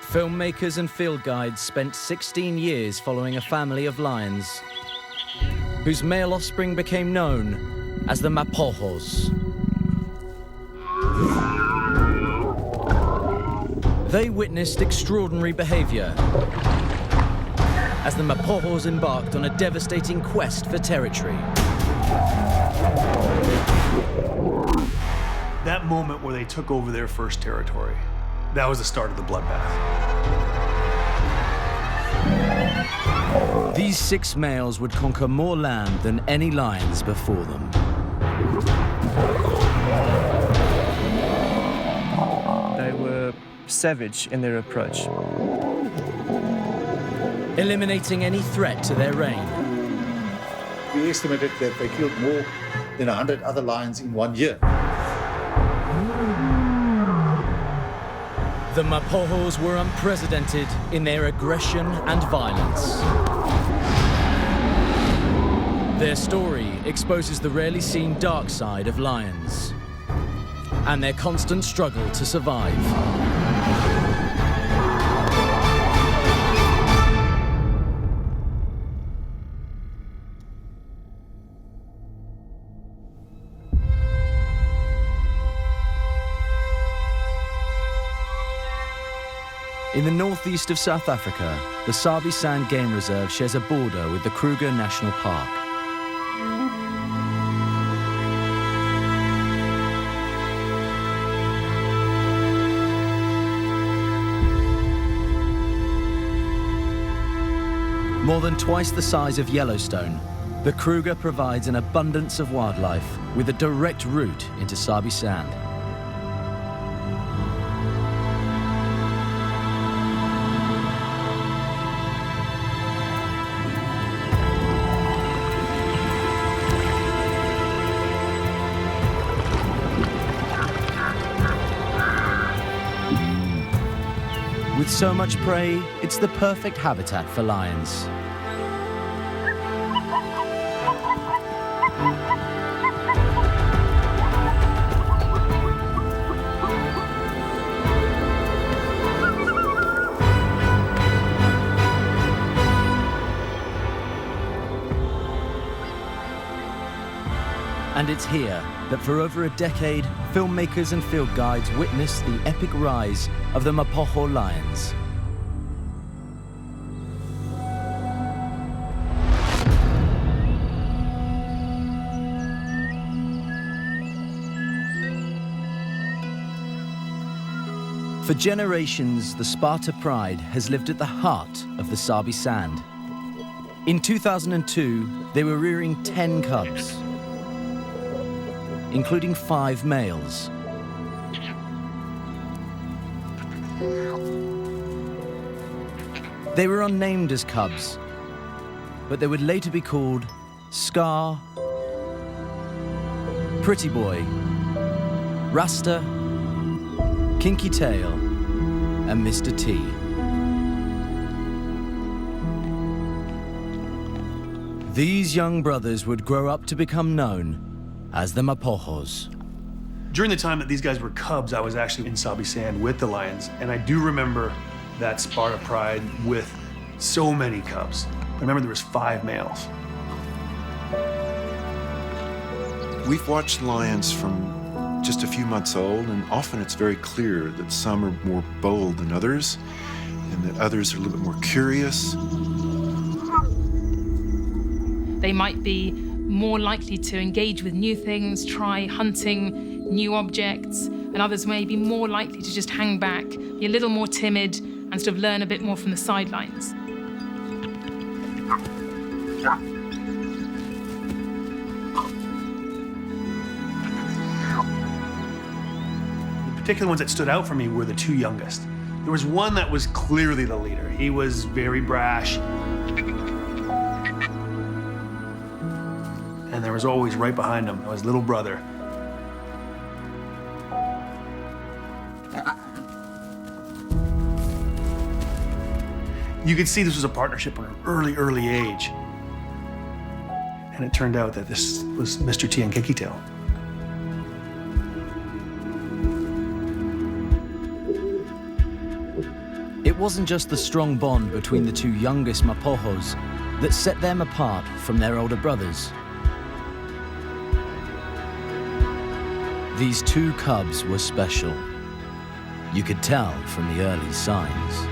Filmmakers and field guides spent 16 years following a family of lions, whose male offspring became known as the Mapojos. They witnessed extraordinary behavior as the Mapojos embarked on a devastating quest for territory. That moment where they took over their first territory, that was the start of the bloodbath. These 6 males would conquer more land than any lions before them. They were savage in their approach, eliminating any threat to their reign. We estimated that they killed more than 100 other lions in 1 year. The Mapojos were unprecedented in their aggression and violence. Their story exposes the rarely seen dark side of lions and their constant struggle to survive. In the northeast of South Africa, the Sabi Sand Game Reserve shares a border with the Kruger National Park. More than twice the size of Yellowstone, the Kruger provides an abundance of wildlife with a direct route into Sabi Sand. With so much prey, it's the perfect habitat for lions. And it's here that for over a decade, filmmakers and field guides witnessed the epic rise of the Mapojo lions. For generations, the Sparta pride has lived at the heart of the Sabi Sand. In 2002, they were rearing 10 cubs, including 5 males. They were unnamed as cubs, but they would later be called Scar, Pretty Boy, Rasta, Kinky Tail, and Mr. T. These young brothers would grow up to become known as the Mapojos. During the time that these guys were cubs, I was actually in Sabi Sand with the lions, and I do remember that Sparta pride with so many cubs. I remember there was 5 males. We've watched lions from just a few months old, and often it's very clear that some are more bold than others, and that others are a little bit more curious. They might be more likely to engage with new things, try hunting new objects, and others may be more likely to just hang back, be a little more timid, and sort of learn a bit more from the sidelines. The particular ones that stood out for me were the 2 youngest. There was one that was clearly the leader. He was very brash. And there was always right behind him his little brother. You could see this was a partnership from an early age. And it turned out that this was Mr. T and Kinky Tail. It wasn't just the strong bond between the two youngest Mapojos that set them apart from their older brothers. These two cubs were special. You could tell from the early signs.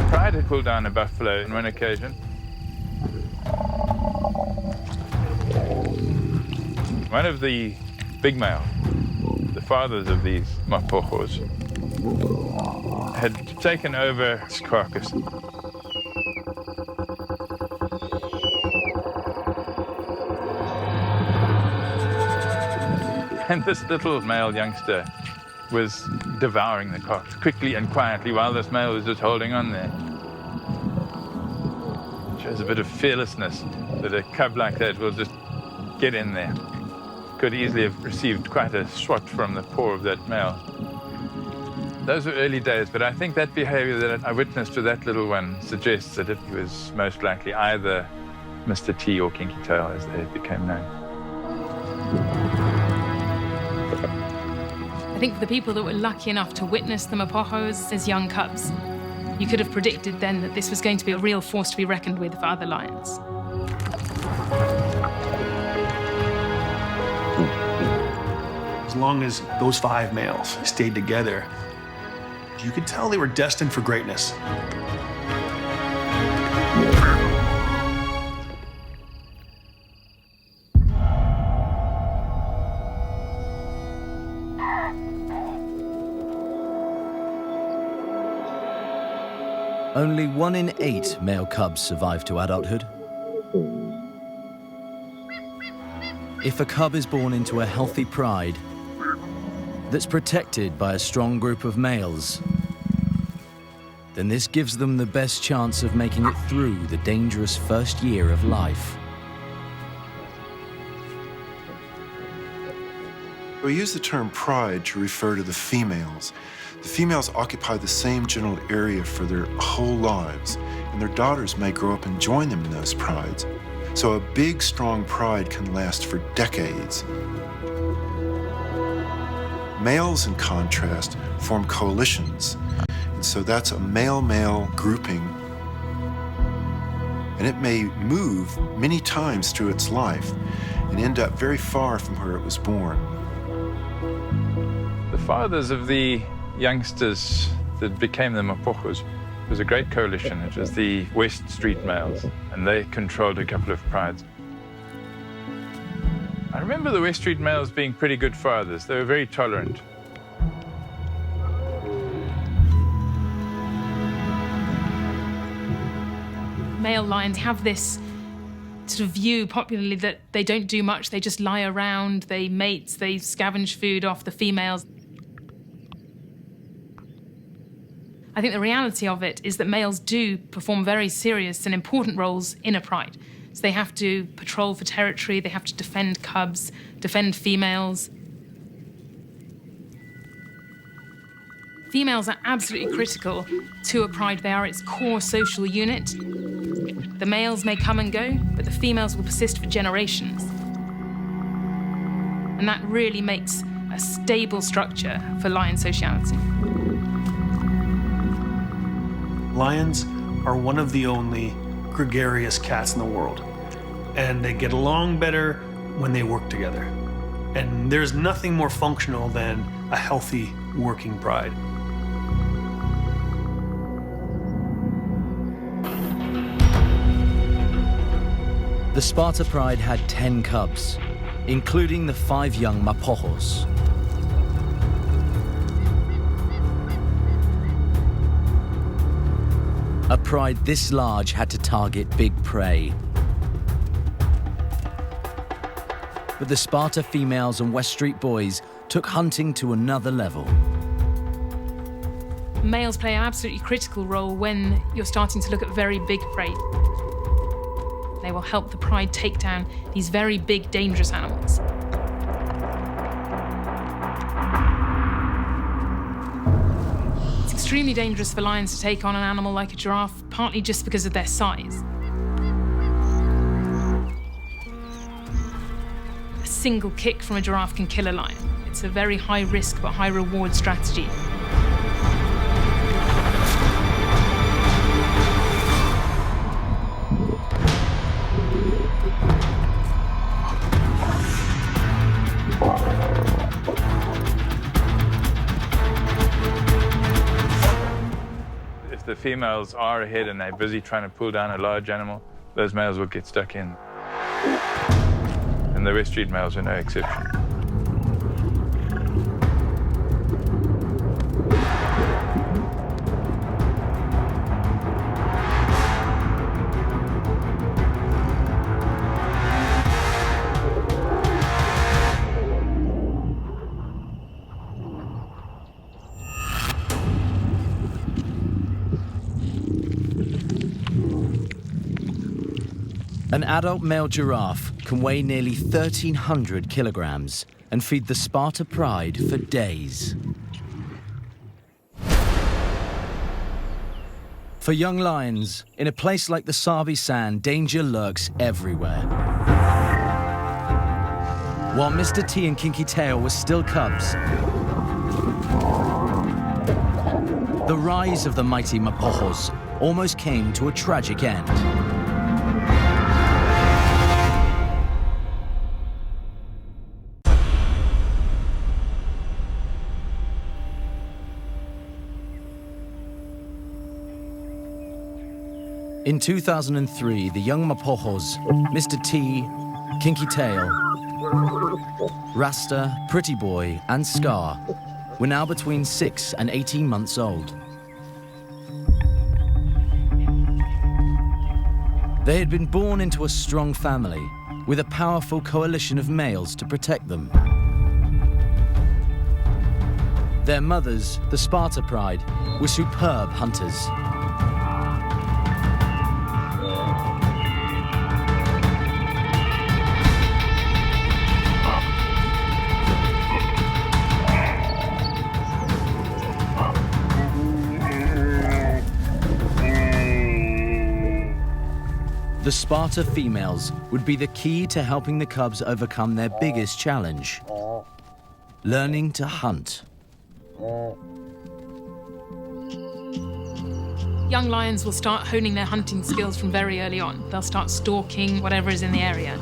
Pride had pulled down a buffalo on one occasion. One of the big male, the fathers of these Mapojos, had taken over his carcass. And this little male youngster was devouring the carcass quickly and quietly while this male was just holding on there. It shows a bit of fearlessness that a cub like that will just get in there. Could easily have received quite a swat from the paw of that male. Those were early days, but I think that behavior that I witnessed to that little one suggests that it was most likely either Mr. T or Kinky Tail as they became known. I think for the people that were lucky enough to witness the Mapojos as young cubs, you could have predicted then that this was going to be a real force to be reckoned with for other lions. As long as those 5 males stayed together, you could tell they were destined for greatness. Only 1 in 8 male cubs survive to adulthood. If a cub is born into a healthy pride that's protected by a strong group of males, then this gives them the best chance of making it through the dangerous first year of life. We use the term pride to refer to the females. The females occupy the same general area for their whole lives, and their daughters may grow up and join them in those prides. So a big, strong pride can last for decades. Males, in contrast, form coalitions, and so that's a male-male grouping, and it may move many times through its life and end up very far from where it was born. The fathers of the youngsters that became the Mapojos was a great coalition. It was the West Street males, and they controlled a couple of prides. I remember the West Street males being pretty good fathers. They were very tolerant. Male lions have this sort of view popularly that they don't do much, they just lie around, they mate, they scavenge food off the females. I think the reality of it is that males do perform very serious and important roles in a pride. So they have to patrol for territory, they have to defend cubs, defend females. Females are absolutely critical to a pride. They are its core social unit. The males may come and go, but the females will persist for generations. And that really makes a stable structure for lion sociality. Lions are one of the only gregarious cats in the world, and they get along better when they work together. And there's nothing more functional than a healthy working pride. The Sparta Pride had 10 cubs, including the 5 young Mapojos. A pride this large had to target big prey. But the Sparta females and West Street boys took hunting to another level. Males play an absolutely critical role when you're starting to look at very big prey. They will help the pride take down these very big, dangerous animals. It's extremely dangerous for lions to take on an animal like a giraffe, partly just because of their size. A single kick from a giraffe can kill a lion. It's a very high risk but high reward strategy. If the females are ahead and they're busy trying to pull down a large animal, those males will get stuck in. And the West Street males are no exception. An adult male giraffe can weigh nearly 1,300 kilograms and feed the Sparta Pride for days. For young lions, in a place like the Sabi Sand, danger lurks everywhere. While Mr. T and Kinky Tail were still cubs, the rise of the mighty Mapojos almost came to a tragic end. In 2003, the young Mapojos, Mr. T, Kinky Tail, Rasta, Pretty Boy, and Scar, were now between 6 and 18 months old. They had been born into a strong family, with a powerful coalition of males to protect them. Their mothers, the Sparta Pride, were superb hunters. The Sparta females would be the key to helping the cubs overcome their biggest challenge: learning to hunt. Young lions will start honing their hunting skills from very early on. They'll start stalking whatever is in the area.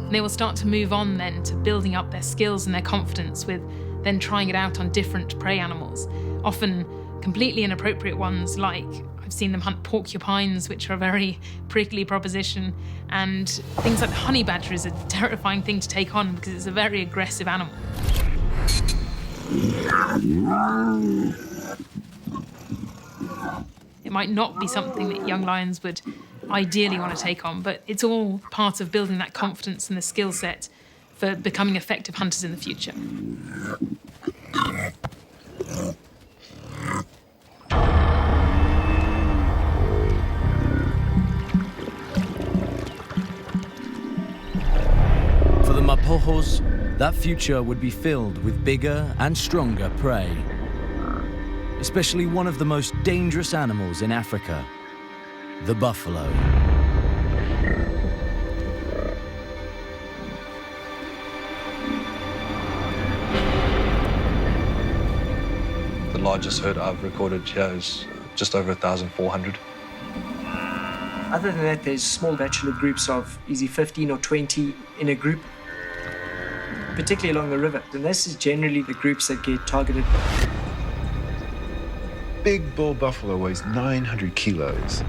And they will start to move on then to building up their skills and their confidence with then trying it out on different prey animals, often completely inappropriate ones, like I've seen them hunt porcupines, which are a very prickly proposition, and things like the honey badger is a terrifying thing to take on because it's a very aggressive animal. It might not be something that young lions would ideally want to take on, but it's all part of building that confidence and the skill set for becoming effective hunters in the future. For the Mapojos, that future would be filled with bigger and stronger prey, especially one of the most dangerous animals in Africa, the buffalo. The largest herd I've recorded here is just over 1,400. Other than that, there's small bachelor groups of easy 15 or 20 in a group, particularly along the river. And this is generally the groups that get targeted. Big bull buffalo weighs 900 kilos.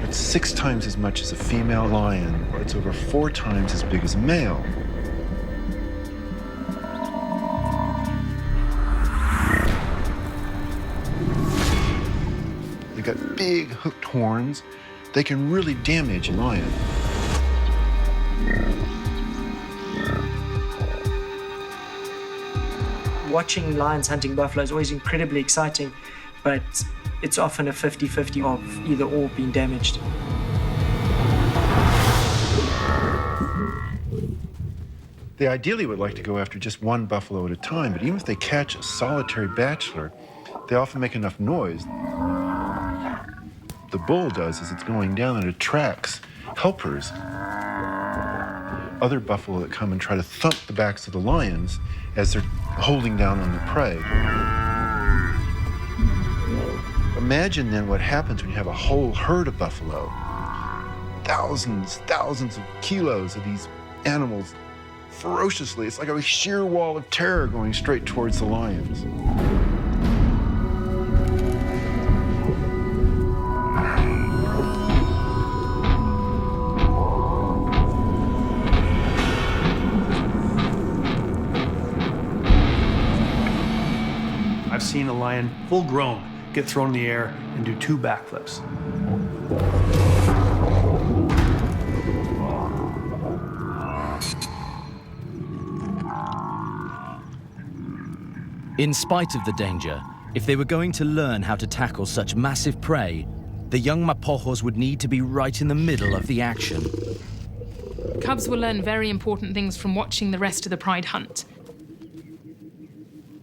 That's 6 times as much as a female lion. It's over 4 times as big as a male. They've got big hooked horns. They can really damage a lion. Watching lions hunting buffalo is always incredibly exciting, but it's often a 50-50 of either or being damaged. They ideally would like to go after just one buffalo at a time, but even if they catch a solitary bachelor, they often make enough noise. The bull does is it's going down and attracts helpers, other buffalo that come and try to thump the backs of the lions as they're holding down on the prey. Imagine then what happens when you have a whole herd of buffalo. Thousands of kilos of these animals ferociously. It's like a sheer wall of terror going straight towards the lions. I've seen a lion full grown get thrown in the air and do 2 backflips. In spite of the danger, if they were going to learn how to tackle such massive prey, the young Mapohos would need to be right in the middle of the action. Cubs will learn very important things from watching the rest of the pride hunt.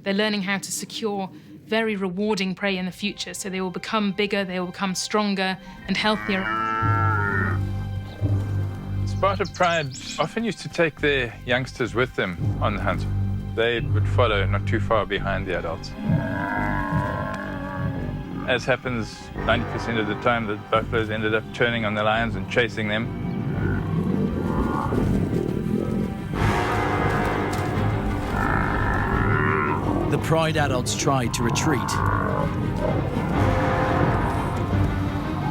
They're learning how to secure very rewarding prey in the future, so they will become bigger, they will become stronger and healthier. Sparta pride often used to take their youngsters with them on the hunt. They would follow not too far behind the adults. As happens 90% of the time, the buffaloes ended up turning on the lions and chasing them. The pride adults tried to retreat.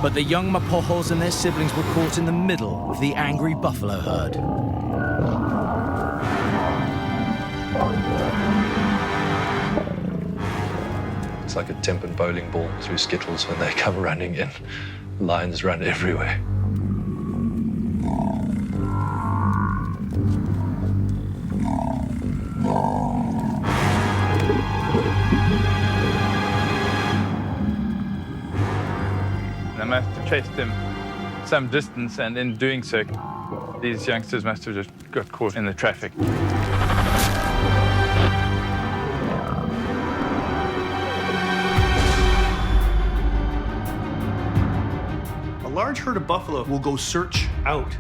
But the young Mapohos and their siblings were caught in the middle of the angry buffalo herd. It's like a tempered bowling ball through skittles when they come running in. Lions run everywhere. They must have chased him some distance, and in doing so, these youngsters must have just got caught in the traffic. A large herd of buffalo will go search out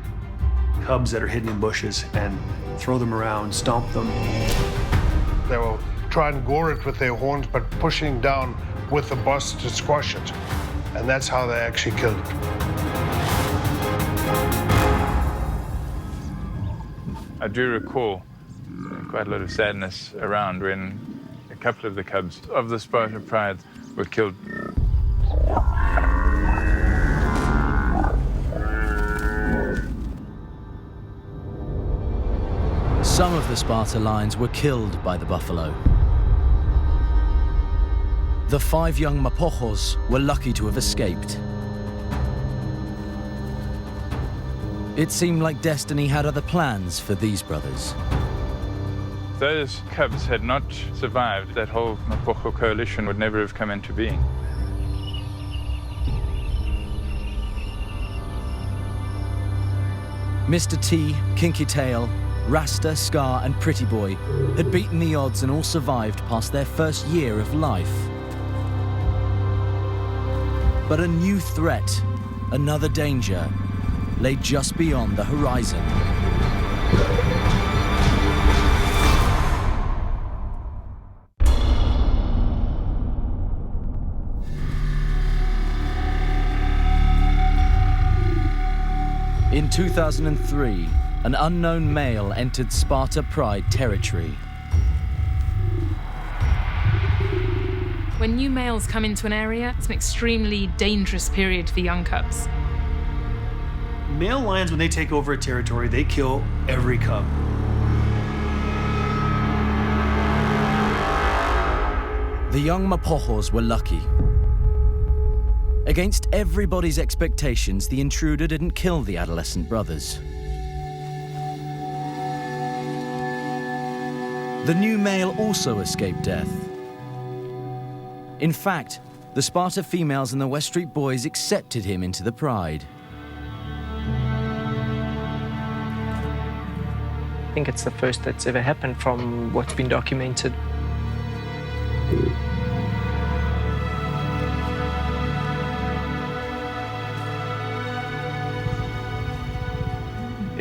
cubs that are hidden in bushes and throw them around, stomp them. They will try and gore it with their horns, but pushing down with the bust to squash it. And that's how they actually killed it. I do recall quite a lot of sadness around when a couple of the cubs of the Sparta pride were killed. Some of the Sparta lions were killed by the buffalo. The 5 young Mapohos were lucky to have escaped. It seemed like destiny had other plans for these brothers. If those cubs had not survived, that whole Mapocho coalition would never have come into being. Mr. T, Kinky Tail, Rasta, Scar and Pretty Boy had beaten the odds and all survived past their first year of life. But a new threat, another danger, lay just beyond the horizon. In 2003, an unknown male entered Sparta Pride territory. When new males come into an area, it's an extremely dangerous period for young cubs. Male lions, when they take over a territory, they kill every cub. The young Mapohos were lucky. Against everybody's expectations, the intruder didn't kill the adolescent brothers. The new male also escaped death. In fact, the Sparta females and the West Street boys accepted him into the pride. I think it's the first that's ever happened from what's been documented.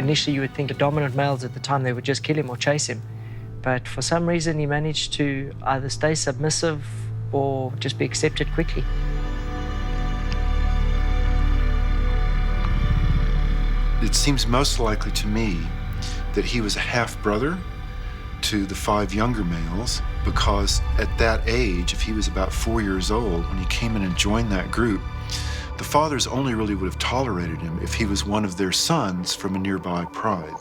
Initially, you would think the dominant males at the time, they would just kill him or chase him. But for some reason, he managed to either stay submissive or just be accepted quickly. It seems most likely to me that he was a half-brother to the 5 younger males, because at that age, if he was about 4 years old, when he came in and joined that group, the fathers only really would have tolerated him if he was one of their sons from a nearby pride.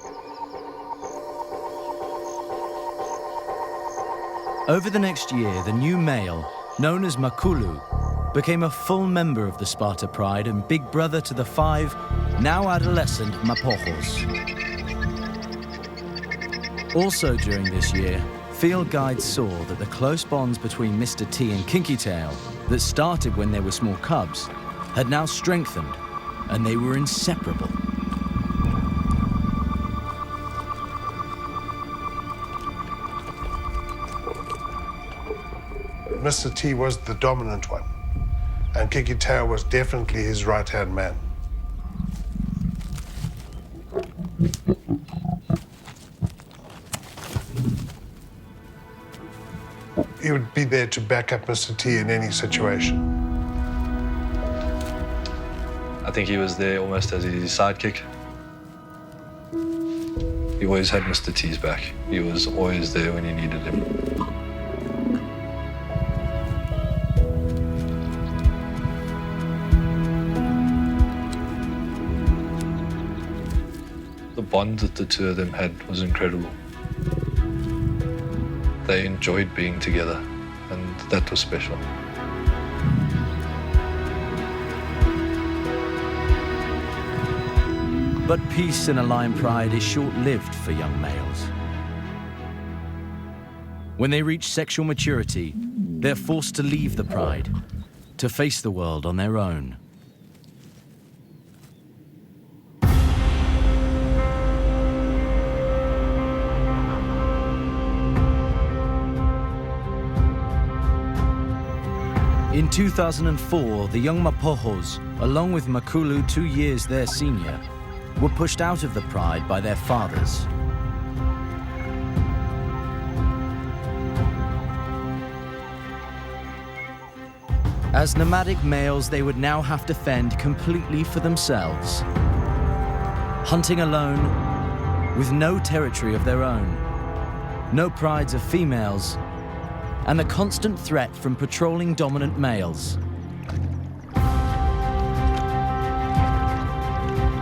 Over the next year, the new male, known as Makulu, became a full member of the Sparta Pride and big brother to the 5 now adolescent Mapohos. Also during this year, field guides saw that the close bonds between Mr. T and Kinky Tail that started when they were small cubs had now strengthened, and they were inseparable. Mr. T was the dominant one, and Kinky Tail was definitely his right-hand man. He would be there to back up Mr. T in any situation. I think he was there almost as his sidekick. He always had Mr. T's back. He was always there when he needed him. The bond that the two of them had was incredible. They enjoyed being together, and that was special. But peace in a lion pride is short-lived for young males. When they reach sexual maturity, they're forced to leave the pride, to face the world on their own. In 2004, the young Mapohos, along with Makulu 2 years their senior, were pushed out of the pride by their fathers. As nomadic males, they would now have to fend completely for themselves, hunting alone, with no territory of their own, no prides of females, and the constant threat from patrolling dominant males.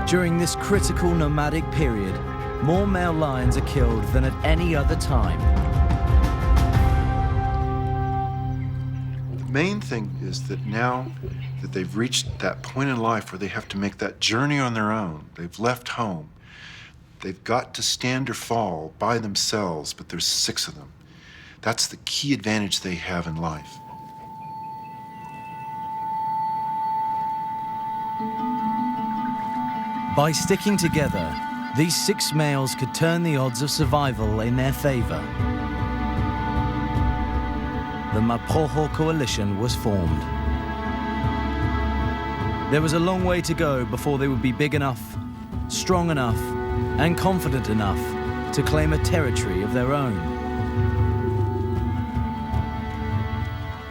During this critical nomadic period, more male lions are killed than at any other time. The main thing is that now that they've reached that point in life where they have to make that journey on their own, they've left home, they've got to stand or fall by themselves, but there's 6 of them. That's the key advantage they have in life. By sticking together, these 6 males could turn the odds of survival in their favor. The Mapoho Coalition was formed. There was a long way to go before they would be big enough, strong enough, and confident enough to claim a territory of their own.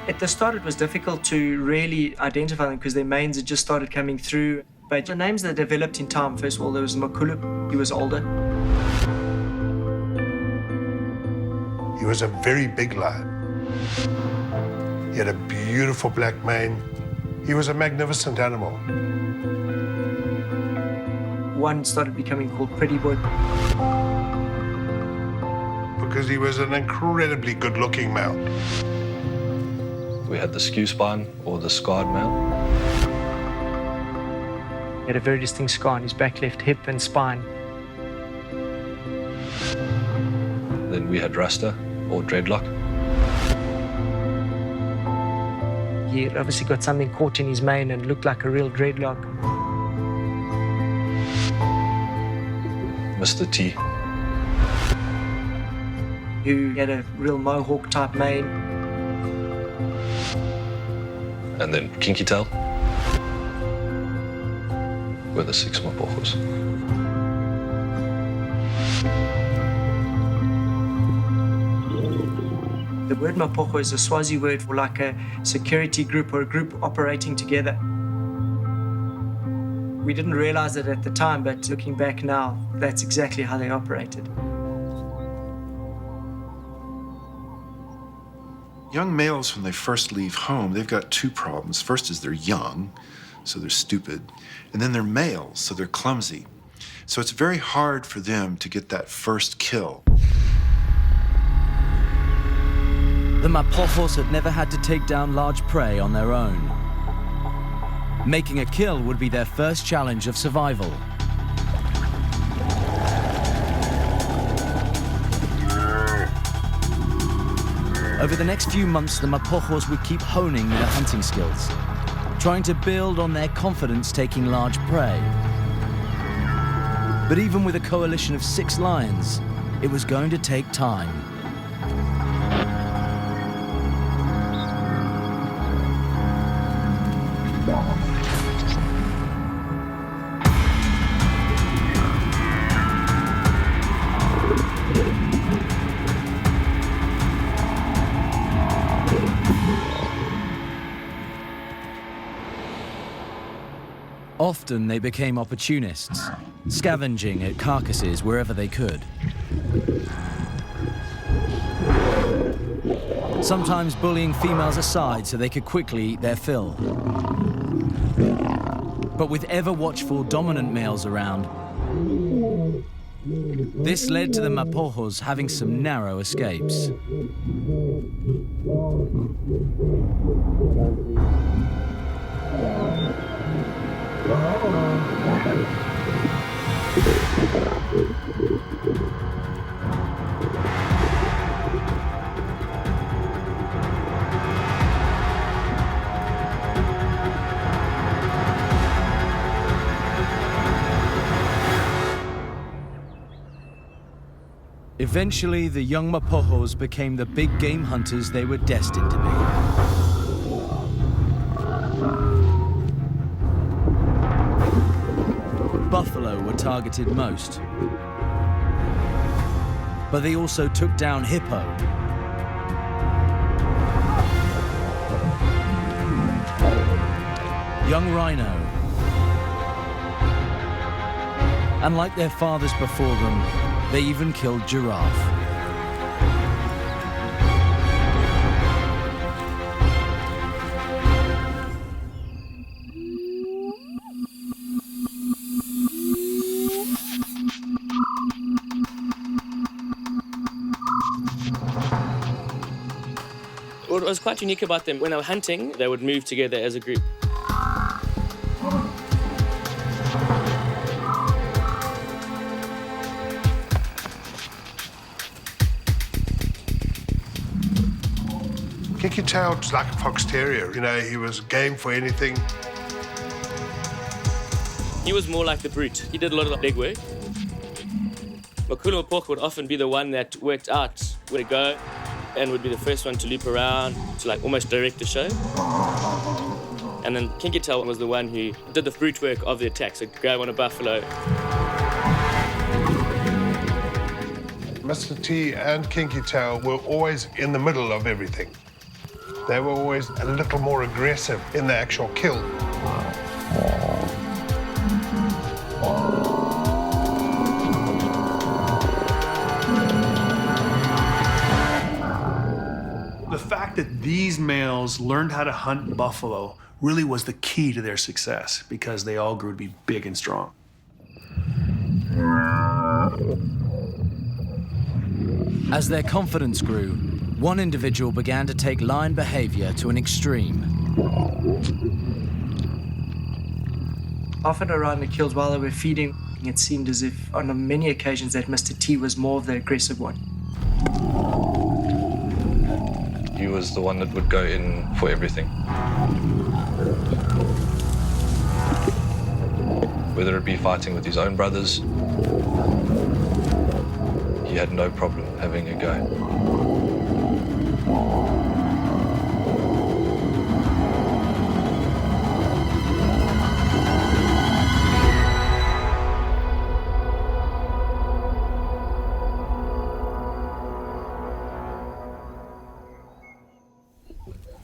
At the start, it was difficult to really identify them because their manes had just started coming through. But the names that developed in time, first of all, there was Makulu. He was older. He was a very big lion. He had a beautiful black mane. He was a magnificent animal. One started becoming called Pretty Boy, because he was an incredibly good-looking male. We had the skew spine, or the scarred male. He had a very distinct scar on his back left hip and spine. Then we had Rasta, or dreadlock. He had obviously got something caught in his mane and looked like a real dreadlock. Mr. T. Who had a real mohawk type mane. And then Kinky Tail. Were the 6 Mapohos. The word mapocho is a Swazi word for like a security group or a group operating together. We didn't realize it at the time, but looking back now, that's exactly how they operated. Young males, when they first leave home, they've got two problems. First is they're young, so they're stupid. And then they're males, so they're clumsy. So it's very hard for them to get that first kill. The mapojos had never had to take down large prey on their own. Making a kill would be their first challenge of survival. Over the next few months, the mapojos would keep honing their hunting skills, trying to build on their confidence taking large prey. But even with a coalition of 6 lions, it was going to take time. Often they became opportunists, scavenging at carcasses wherever they could. Sometimes bullying females aside so they could quickly eat their fill. But with ever-watchful dominant males around, this led to the mapojos having some narrow escapes. Eventually, the young mapojos became the big game hunters they were destined to be. Buffalo were targeted most, but they also took down hippo, young rhino, and like their fathers before them, they even killed giraffe. What was quite unique about them, when they were hunting, they would move together as a group. Kinky Tail was like a fox terrier. You know, he was game for anything. He was more like the brute. He did a lot of the leg work. Makulu Mapocho would often be the one that worked out where to go and would be the first one to loop around to like almost direct the show. And then Kinky Tail was the one who did the brute work of the attack, so grab on a buffalo. Mr. T and Kinky Tail were always in the middle of everything. They were always a little more aggressive in the actual kill. The fact that these males learned how to hunt buffalo really was the key to their success because they all grew to be big and strong. As their confidence grew, one individual began to take lion behavior to an extreme. Often around the kills while they were feeding, it seemed as if on many occasions that Mr. T was more of the aggressive one. He was the one that would go in for everything. Whether it be fighting with his own brothers, he had no problem having a go.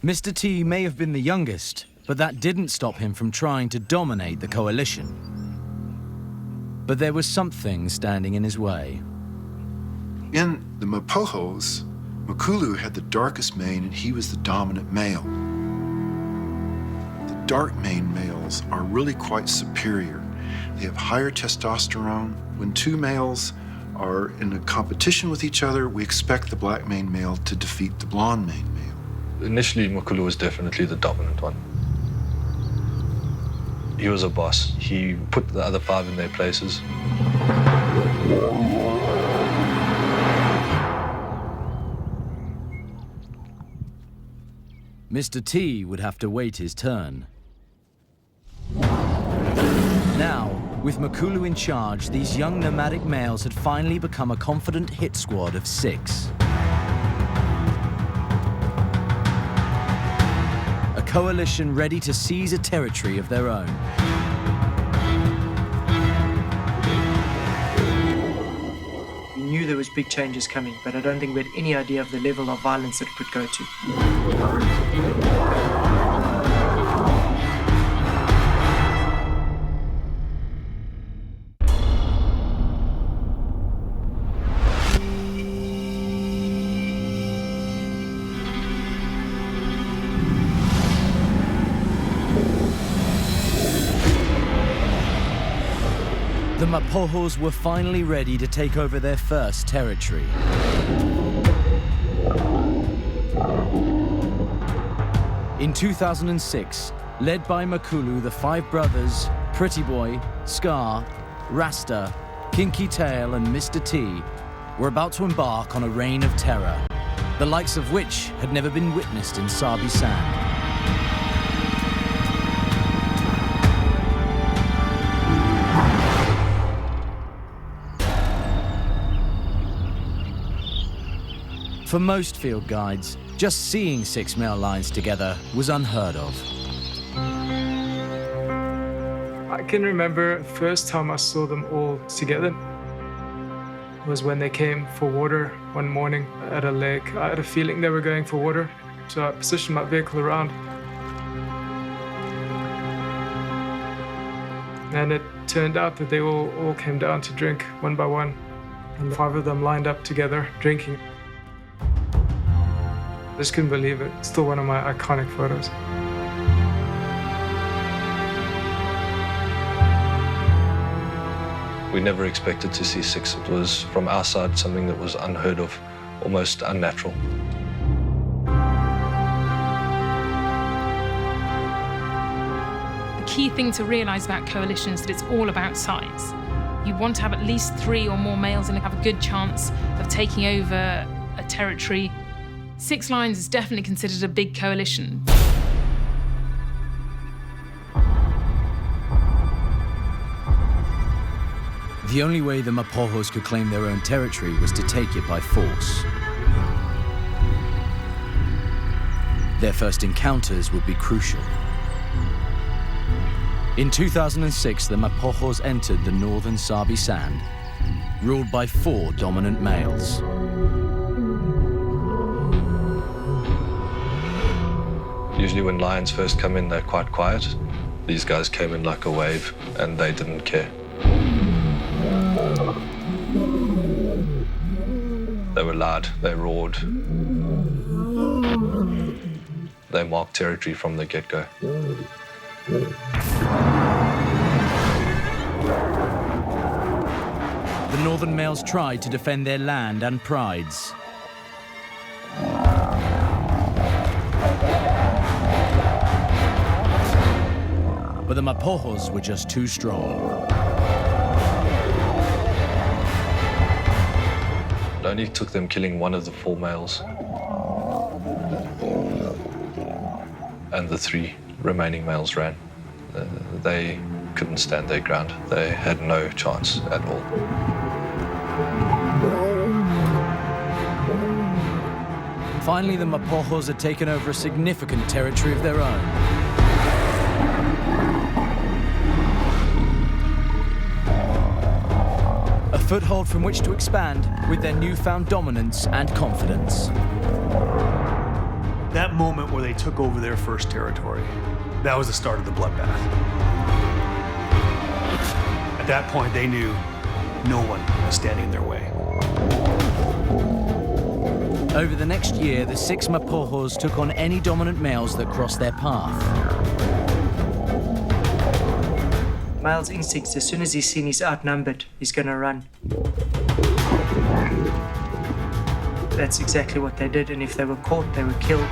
Mr. T may have been the youngest, but that didn't stop him from trying to dominate the coalition. But there was something standing in his way. In the Mapohos, Makulu had the darkest mane and he was the dominant male. The dark mane males are really quite superior. They have higher testosterone. When two males are in a competition with each other, we expect the black mane male to defeat the blonde mane male. Initially, Makulu was definitely the dominant one. He was a boss. He put the other 5 in their places. Mr. T would have to wait his turn. Now, with Makulu in charge, these young nomadic males had finally become a confident hit squad of 6. A coalition ready to seize a territory of their own. We knew there was big changes coming, but I don't think we had any idea of the level of violence it could go to. The Mapohos were finally ready to take over their first territory. In 2006, led by Makulu, the 5 brothers, Pretty Boy, Scar, Rasta, Kinky Tail and Mr. T were about to embark on a reign of terror, the likes of which had never been witnessed in Sabi Sand. For most field guides, just seeing 6 male lions together was unheard of. I can remember the first time I saw them all together was when they came for water one morning at a lake. I had a feeling they were going for water, so I positioned my vehicle around. And it turned out that they all came down to drink one by one, and 5 of them lined up together drinking. I just couldn't believe it. It's still one of my iconic photos. We never expected to see 6. It was, from our side, something that was unheard of, almost unnatural. The key thing to realise about coalitions is that it's all about size. You want to have at least 3 or more males and have a good chance of taking over a territory. 6 lions is definitely considered a big coalition. The only way the Mapohos could claim their own territory was to take it by force. Their first encounters would be crucial. In 2006, the Mapohos entered the northern Sabi Sand, ruled by 4 dominant males. Usually when lions first come in, they're quite quiet. These guys came in like a wave, and they didn't care. They were loud, they roared. They marked territory from the get-go. The northern males tried to defend their land and prides. But the Mapohos were just too strong. It only took them killing one of the 4 males. And the 3 remaining males ran. They couldn't stand their ground. They had no chance at all. Finally, the Mapohos had taken over a significant territory of their own. A foothold from which to expand with their newfound dominance and confidence. That moment where they took over their first territory, that was the start of the bloodbath. At that point, they knew no one was standing in their way. Over the next year, the 6 Mapohos took on any dominant males that crossed their path. Male's instincts, as soon as he's seen he's outnumbered, he's going to run. That's exactly what they did, and if they were caught, they were killed.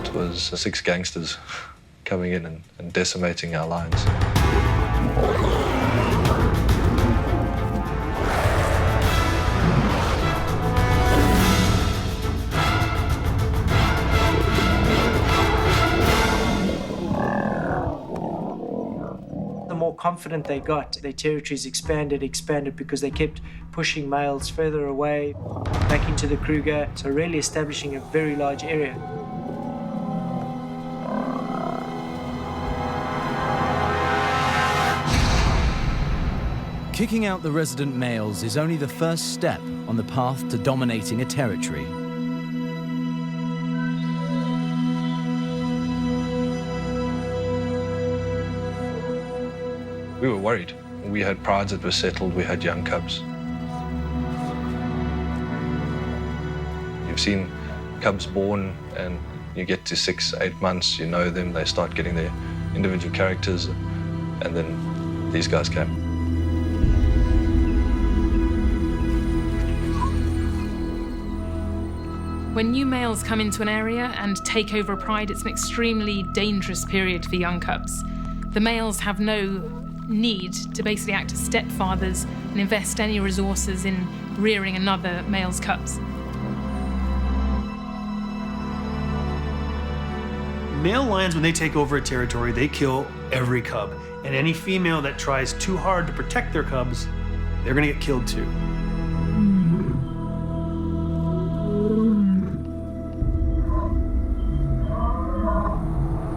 It was 6 gangsters coming in and decimating our lions. The more confident they got, their territories expanded because they kept pushing males further away, back into the Kruger, so really establishing a very large area. Kicking out the resident males is only the first step on the path to dominating a territory. We were worried. We had prides that were settled, we had young cubs. You've seen cubs born and you get to 6, 8 months, you know them, they start getting their individual characters, and then these guys came. When new males come into an area and take over a pride, it's an extremely dangerous period for young cubs. The males have no need to basically act as stepfathers and invest any resources in rearing another male's cubs. Male lions, when they take over a territory, they kill every cub. And any female that tries too hard to protect their cubs, they're gonna get killed too.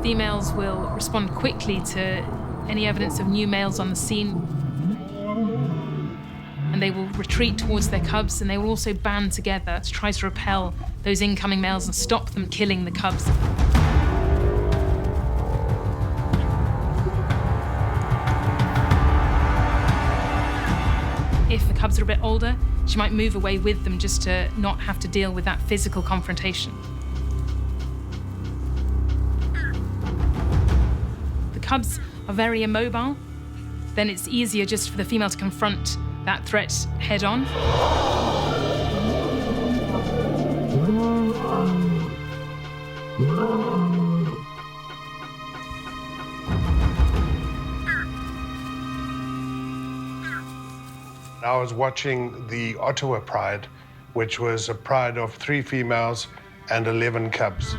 Females will respond quickly to any evidence of new males on the scene, and they will retreat towards their cubs, and they will also band together to try to repel those incoming males and stop them killing the cubs. If the cubs are a bit older, she might move away with them just to not have to deal with that physical confrontation. The cubs are very immobile, then it's easier just for the female to confront that threat head on. I was watching the Ottawa Pride, which was a pride of 3 females and 11 cubs.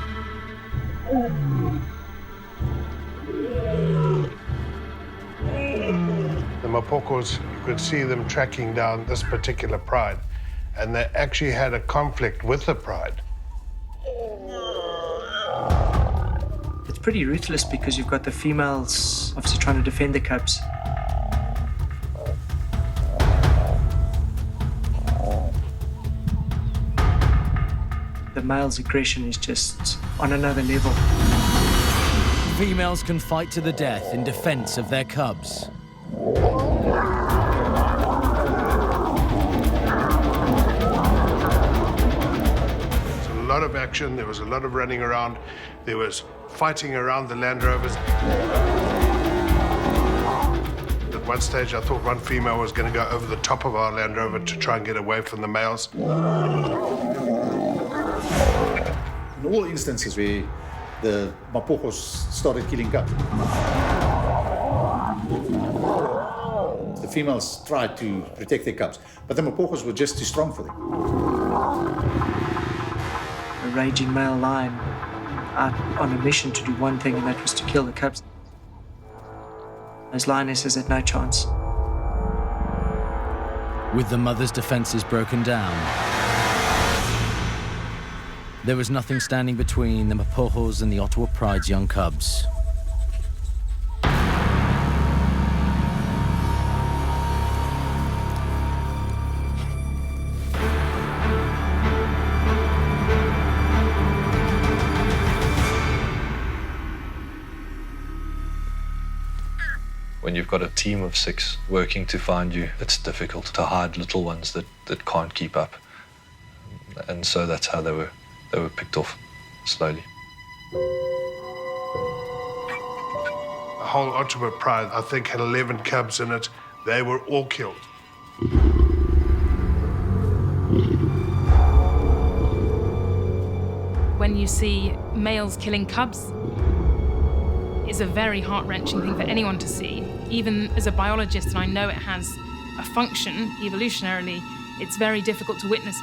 The Mapokos, you could see them tracking down this particular pride, and they actually had a conflict with the pride. It's pretty ruthless because you've got the females obviously trying to defend the cubs. The male's aggression is just on another level. Females can fight to the death in defense of their cubs. A lot of action, there was a lot of running around, there was fighting around the Land Rovers. At one stage, I thought one female was going to go over the top of our Land Rover to try and get away from the males. In all instances where the Mapokos started killing cubs, the females tried to protect their cubs, but the Mapokos were just too strong for them. A raging male lion out on a mission to do one thing, and that was to kill the cubs. Those lionesses had no chance. With the mother's defenses broken down, there was nothing standing between the Mapojos and the Ottawa Pride's young cubs. you've got a team of 6 working to find you, it's difficult to hide little ones that can't keep up. And so that's how they were picked off slowly. The whole Ottawa Pride, I think, had 11 cubs in it. They were all killed. When you see males killing cubs, it's a very heart-wrenching thing for anyone to see. Even as a biologist, and I know it has a function evolutionarily, it's very difficult to witness.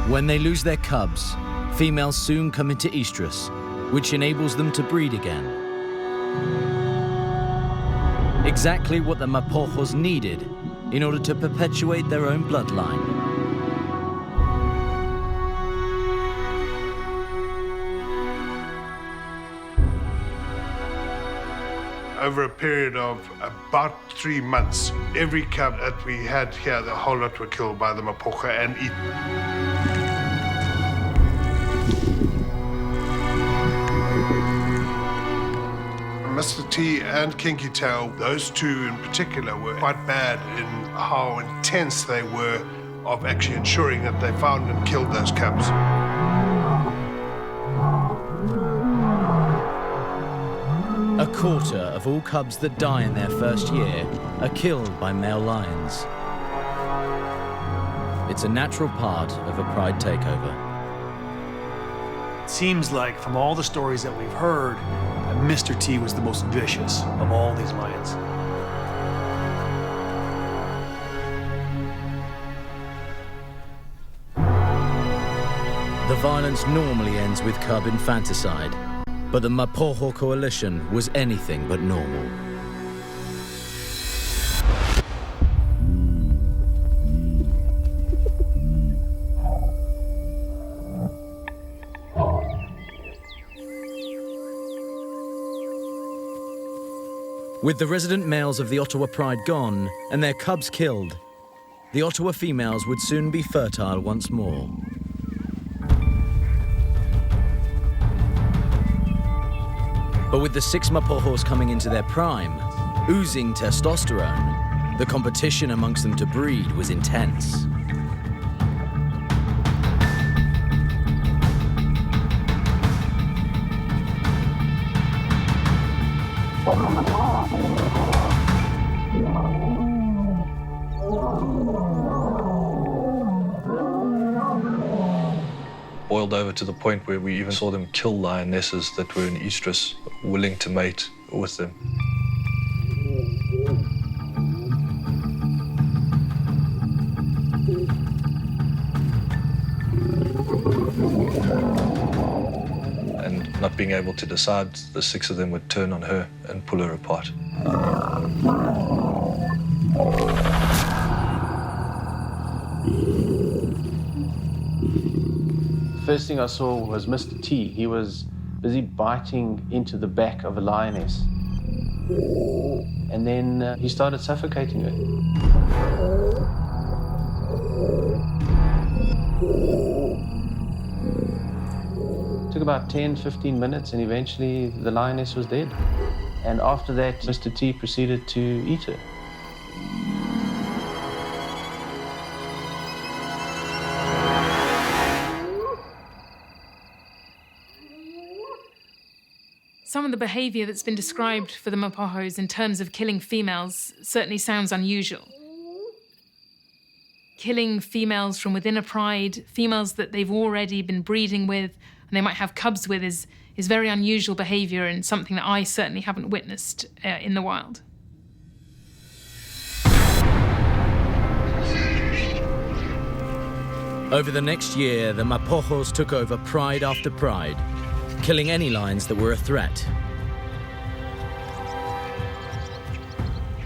When they lose their cubs, females soon come into estrus, which enables them to breed again. Exactly what the Mapojos needed in order to perpetuate their own bloodline. Over a period of about 3 months, every cub that we had here, the whole lot were killed by the Mapocho and eaten. Mr. T and Kinky Tail, those two in particular, were quite bad in how intense they were of actually ensuring that they found and killed those cubs. A quarter of all cubs that die in their first year are killed by male lions. It's a natural part of a pride takeover. It seems like from all the stories that we've heard, that Mr. T was the most vicious of all these lions. The violence normally ends with cub infanticide, but the Mapojo coalition was anything but normal. With the resident males of the Ottawa Pride gone and their cubs killed, the Ottawa females would soon be fertile once more. But with the 6 Mapojos coming into their prime, oozing testosterone, the competition amongst them to breed was intense. Boiled over to the point where we even saw them kill lionesses that were in estrus, willing to mate with them. And not being able to decide, the 6 of them would turn on her and pull her apart. First thing I saw was Mr. T. He was busy biting into the back of a lioness. And then he started suffocating her. It took about 10, 15 minutes, and eventually the lioness was dead. And after that, Mr. T proceeded to eat her. Some of the behaviour that's been described for the Mapojos in terms of killing females certainly sounds unusual. Killing females from within a pride, females that they've already been breeding with and they might have cubs with, is very unusual behaviour and something that I certainly haven't witnessed in the wild. Over the next year, the Mapojos took over pride after pride, killing any lions that were a threat.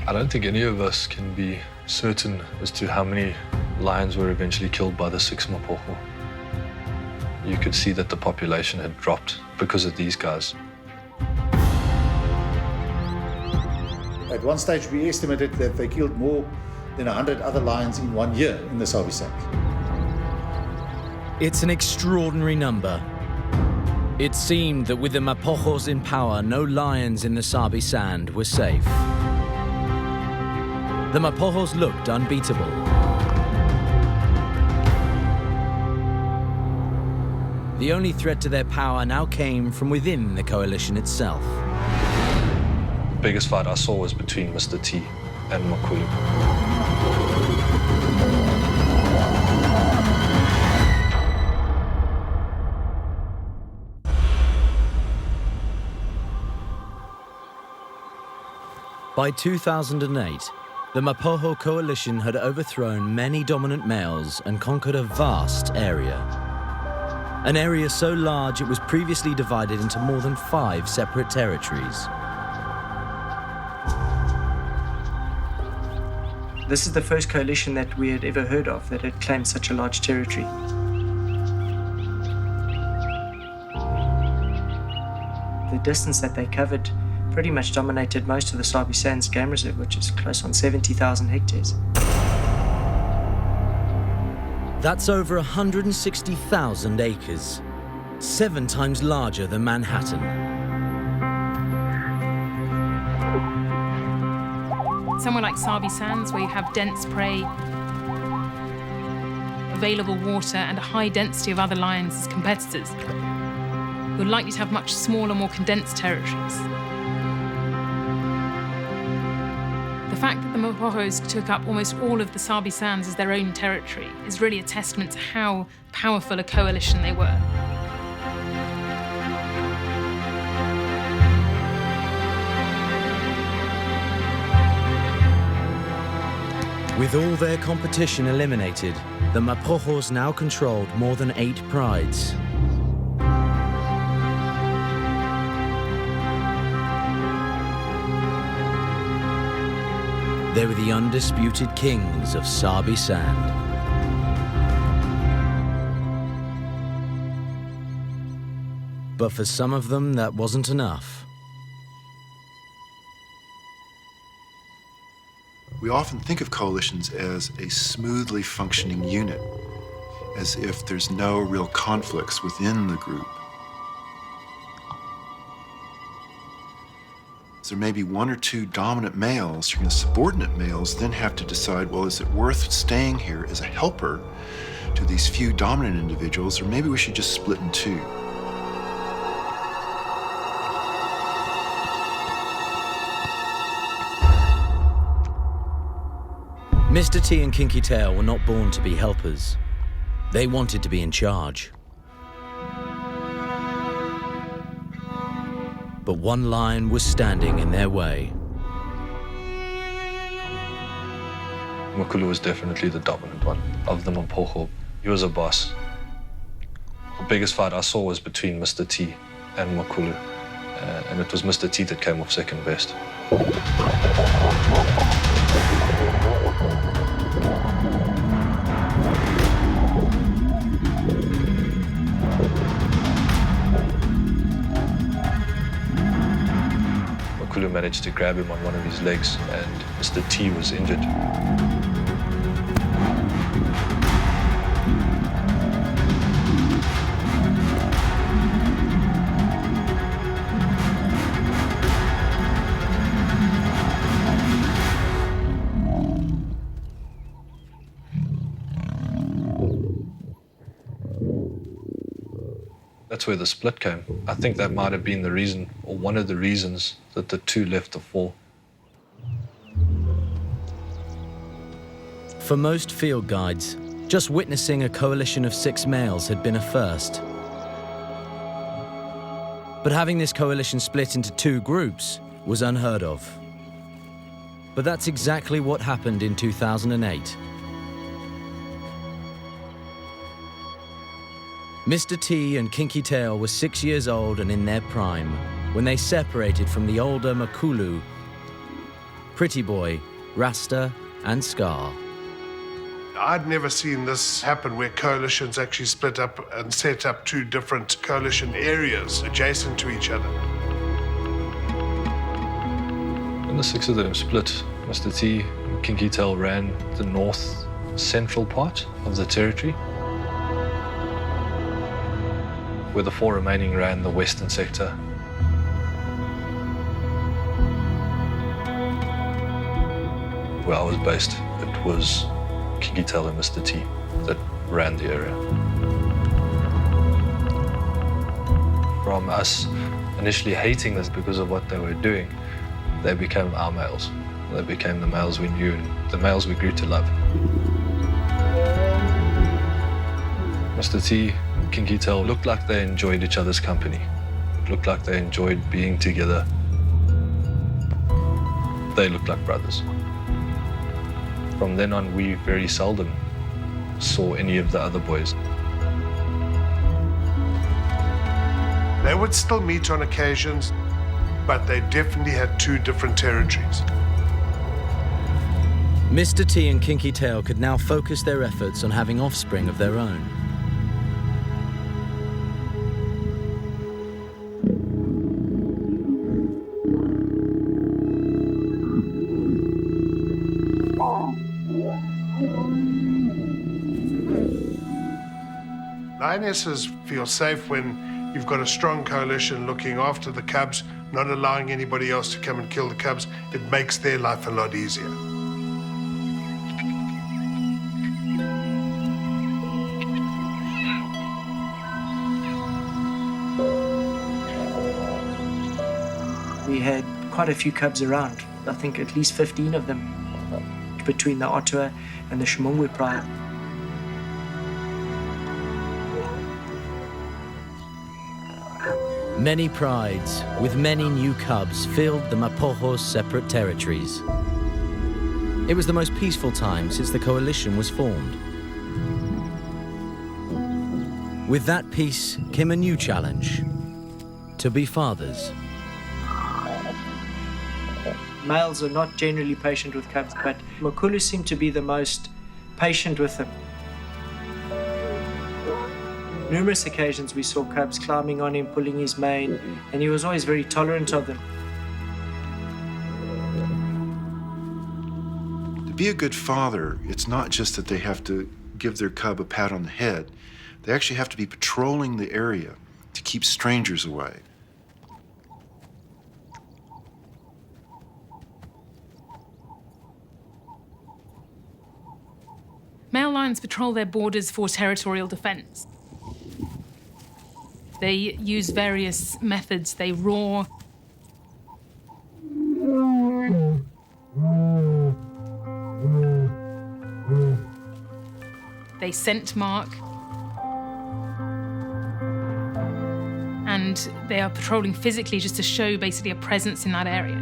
I don't think any of us can be certain as to how many lions were eventually killed by the 6 Mapojo. You could see that the population had dropped because of these guys. At one stage, we estimated that they killed more than 100 other lions in 1 year in the Sabi. It's an extraordinary number. It seemed that with the Mapojos in power, no lions in the Sabi sand were safe. The Mapojos looked unbeatable. The only threat to their power now came from within the coalition itself. The biggest fight I saw was between Mr. T and Makulu. By 2008, the Mapoho coalition had overthrown many dominant males and conquered a vast area. An area so large it was previously divided into more than 5 separate territories. This is the first coalition that we had ever heard of that had claimed such a large territory. The distance that they covered pretty much dominated most of the Sabi Sands Game Reserve, which is close on 70,000 hectares. That's over 160,000 acres, 7 times larger than Manhattan. Somewhere like Sabi Sands, where you have dense prey, available water, and a high density of other lions as competitors, you're likely to have much smaller, more condensed territories. The fact that the Mapojos took up almost all of the Sabi Sands as their own territory is really a testament to how powerful a coalition they were. With all their competition eliminated, the Mapojos now controlled more than 8 prides. They were the undisputed kings of Sabi Sand. But for some of them, that wasn't enough. We often think of coalitions as a smoothly functioning unit, as if there's no real conflicts within the group. So there may be 1 or 2 dominant males, the subordinate males then have to decide, well, is it worth staying here as a helper to these few dominant individuals, or maybe we should just split in 2. Mr. T and Kinky Tail were not born to be helpers. They wanted to be in charge. But one lion was standing in their way. Makulu was definitely the dominant one of the Mapoho. He was a boss. The biggest fight I saw was between Mr. T and Makulu, and it was Mr. T that came off second best. Makulu managed to grab him on one of his legs, and Mr. T was injured. That's where the split came. I think that might have been the reason, or one of the reasons, that the 2 left the 4. For most field guides, just witnessing a coalition of 6 males had been a first. But having this coalition split into 2 groups was unheard of. But that's exactly what happened in 2008. Mr. T and Kinky Tail were 6 years old and in their prime when they separated from the older Makulu, Pretty Boy, Rasta, and Scar. I'd never seen this happen where coalitions actually split up and set up 2 different coalition areas adjacent to each other. When the 6 of them split, Mr. T and Kinky Tail ran the north central part of the territory, where the 4 remaining ran the western sector. Where I was based, it was Kinky Tail and Mr. T that ran the area. From us initially hating this because of what they were doing, they became our males. They became the males we knew and the males we grew to love. Mr. T and Kinky Tail looked like they enjoyed each other's company. It looked like they enjoyed being together. They looked like brothers. From then on, we very seldom saw any of the other boys. They would still meet on occasions, but they definitely had 2 different territories. Mr. T and Kinky Tail could now focus their efforts on having offspring of their own. Lionesses feel safe when you've got a strong coalition looking after the cubs, not allowing anybody else to come and kill the cubs. It makes their life a lot easier. We had quite a few cubs around. I think at least 15 of them between the Ottawa and the Shimongwe Pride. Many prides, with many new cubs, filled the Mapocho's separate territories. It was the most peaceful time since the coalition was formed. With that peace came a new challenge: to be fathers. Males are not generally patient with cubs, but Makulu seemed to be the most patient with them. Numerous occasions we saw cubs climbing on him, pulling his mane, and he was always very tolerant of them. To be a good father, it's not just that they have to give their cub a pat on the head. They actually have to be patrolling the area to keep strangers away. Male lions patrol their borders for territorial defense. They use various methods. They roar, they scent mark, and they are patrolling physically just to show basically a presence in that area.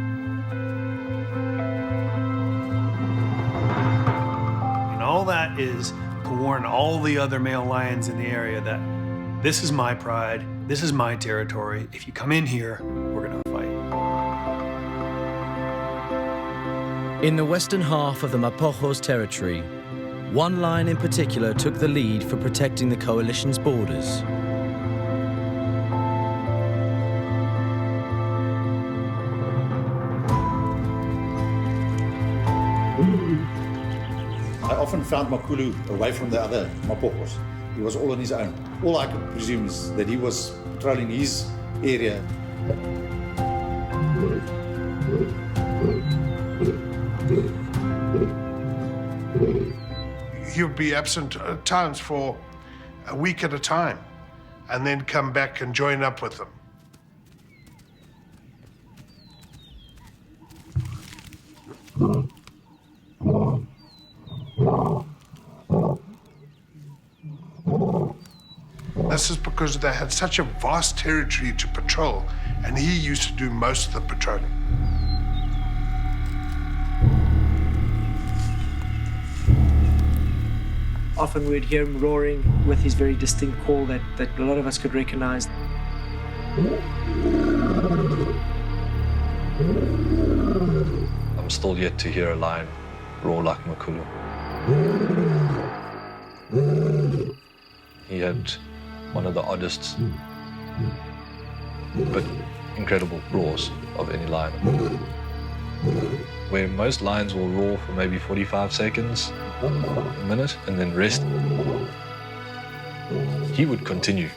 And all that is to warn all the other male lions in the area that this is my pride, this is my territory. If you come in here, we're gonna fight. In the western half of the Mapocho's territory, one lion in particular took the lead for protecting the coalition's borders. I often found Makulu away from the other Mapochos. He was all on his own. All I could presume is that he was patrolling his area. He would be absent at times for a week at a time and then come back and join up with them. This is because they had such a vast territory to patrol, and he used to do most of the patrolling. Often we'd hear him roaring with his very distinct call that a lot of us could recognize. I'm still yet to hear a lion roar like Makulu. He had one of the oddest but incredible roars of any lion. Where most lions will roar for maybe 45 seconds, a minute, and then rest. He would continue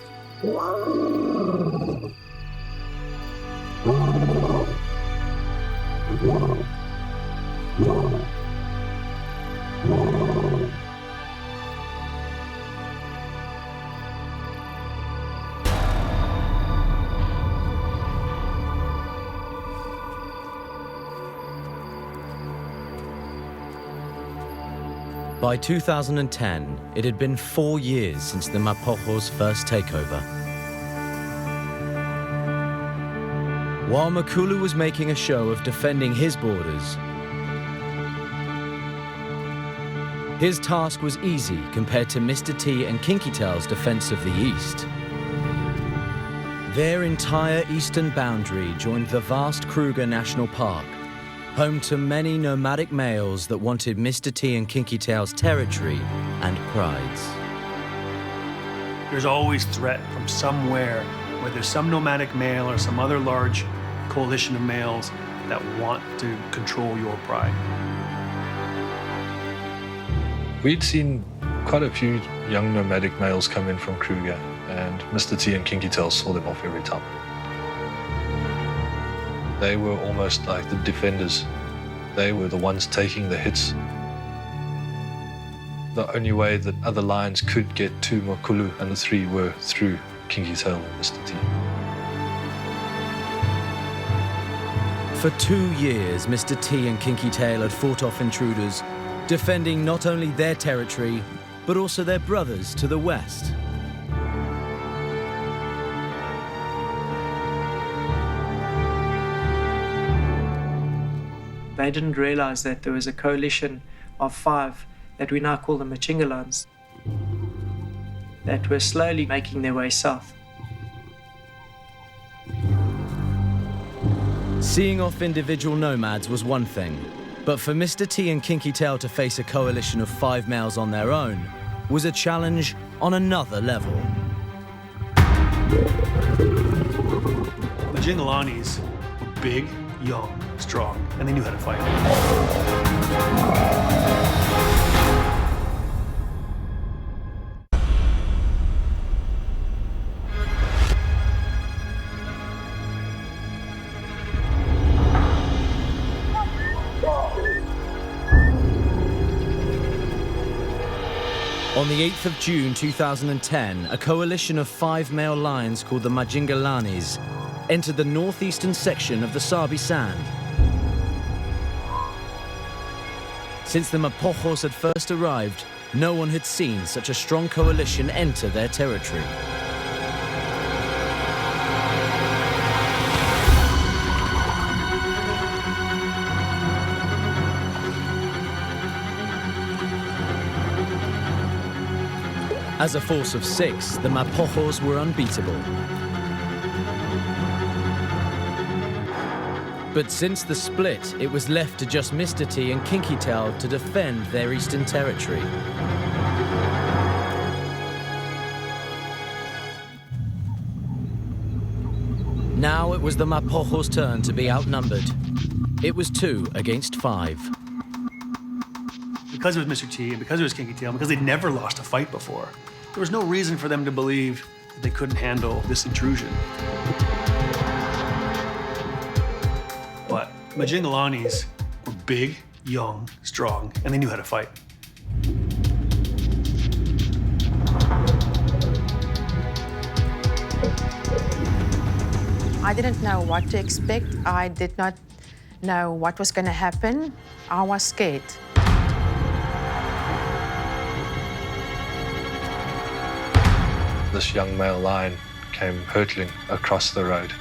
By 2010, it had been 4 years since the Mapocho's first takeover. While Makulu was making a show of defending his borders, his task was easy compared to Mr. T and Kinky Tail's defense of the East. Their entire eastern boundary joined the vast Kruger National Park, home to many nomadic males that wanted Mr. T and Kinky Tail's territory and prides. There's always threat from somewhere, whether some nomadic male or some other large coalition of males that want to control your pride. We'd seen quite a few young nomadic males come in from Kruger, and Mr. T and Kinky Tail saw them off every time. They were almost like the defenders. They were the ones taking the hits. The only way that other lions could get to Makulu and the three were through Kinky Tail and Mr. T. For 2 years, Mr. T and Kinky Tail had fought off intruders, defending not only their territory, but also their brothers to the west. They didn't realize that there was a coalition of 5 that we now call the Machingalans that were slowly making their way south. Seeing off individual nomads was one thing, but for Mr. T and Kinky Tail to face a coalition of 5 males on their own was a challenge on another level. Majingalanis were big, young, strong, and they knew how to fight. On the 8th of June 2010, a coalition of 5 male lions called the Majingalanis entered the northeastern section of the Sabi Sand. Since the Mapochos had first arrived, no one had seen such a strong coalition enter their territory. As a force of 6, the Mapochos were unbeatable. But since the split, it was left to just Mr. T and Kinky Tail to defend their eastern territory. Now it was the Mapochos' turn to be outnumbered. It was 2 against 5. Because it was Mr. T and because it was Kinky Tail, because they'd never lost a fight before, there was no reason for them to believe that they couldn't handle this intrusion. But Majingalanis were big, young, strong, and they knew how to fight. I didn't know what to expect. I did not know what was going to happen. I was scared. This young male lion came hurtling across the road.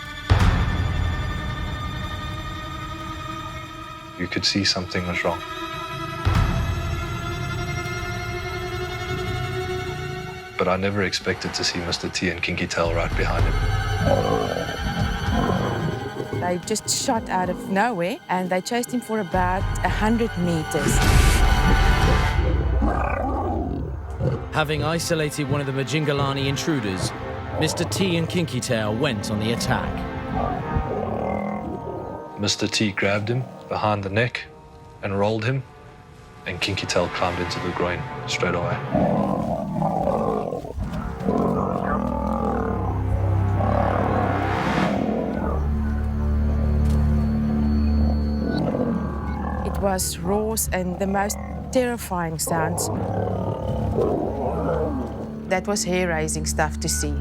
You could see something was wrong. But I never expected to see Mr. T and Kinky Tail right behind him. They just shot out of nowhere and they chased him for about 100 meters. Having isolated one of the Majingalani intruders, Mr. T and Kinky Tail went on the attack. Mr. T grabbed him behind the neck and rolled him, and Kinky Tail climbed into the groin straight away. was roars and the most terrifying sounds. That was hair-raising stuff to see.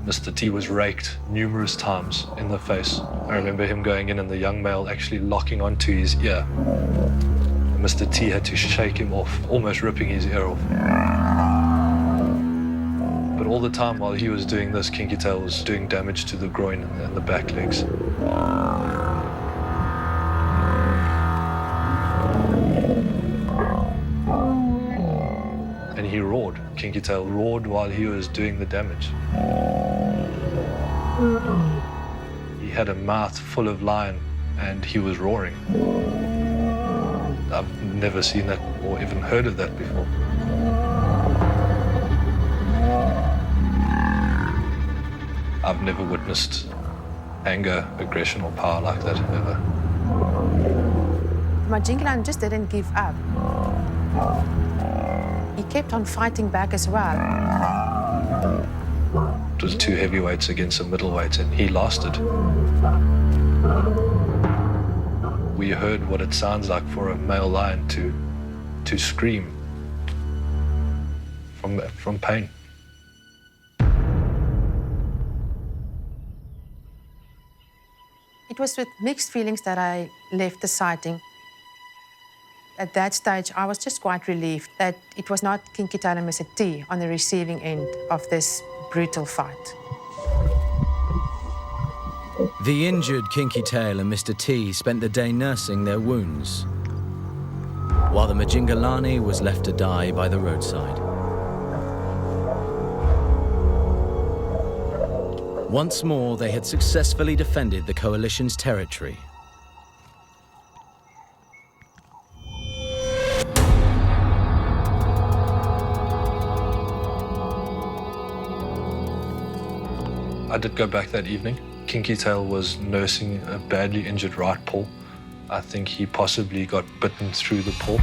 Mr. T was raked numerous times in the face. I remember him going in and the young male actually locking onto his ear. Mr. T had to shake him off, almost ripping his ear off. But all the time while he was doing this, Kinky Tail was doing damage to the groin and the back legs. And he roared. Kinky Tail roared while he was doing the damage. He had a mouth full of lion and he was roaring. I've never seen that or even heard of that before. I've never witnessed anger, aggression or power like that ever. Majingilan just didn't give up. He kept on fighting back as well. It was two heavyweights against a middleweight and he lasted. We heard what it sounds like for a male lion to scream from pain. It was with mixed feelings that I left the sighting. At that stage, I was just quite relieved that it was not Kinky Tail and Mr. T on the receiving end of this brutal fight. The injured Kinky Tail and Mr. T spent the day nursing their wounds, while the Majingalani was left to die by the roadside. Once more, they had successfully defended the coalition's territory. I did go back that evening. Kinky Tail was nursing a badly injured right paw. I think he possibly got bitten through the paw.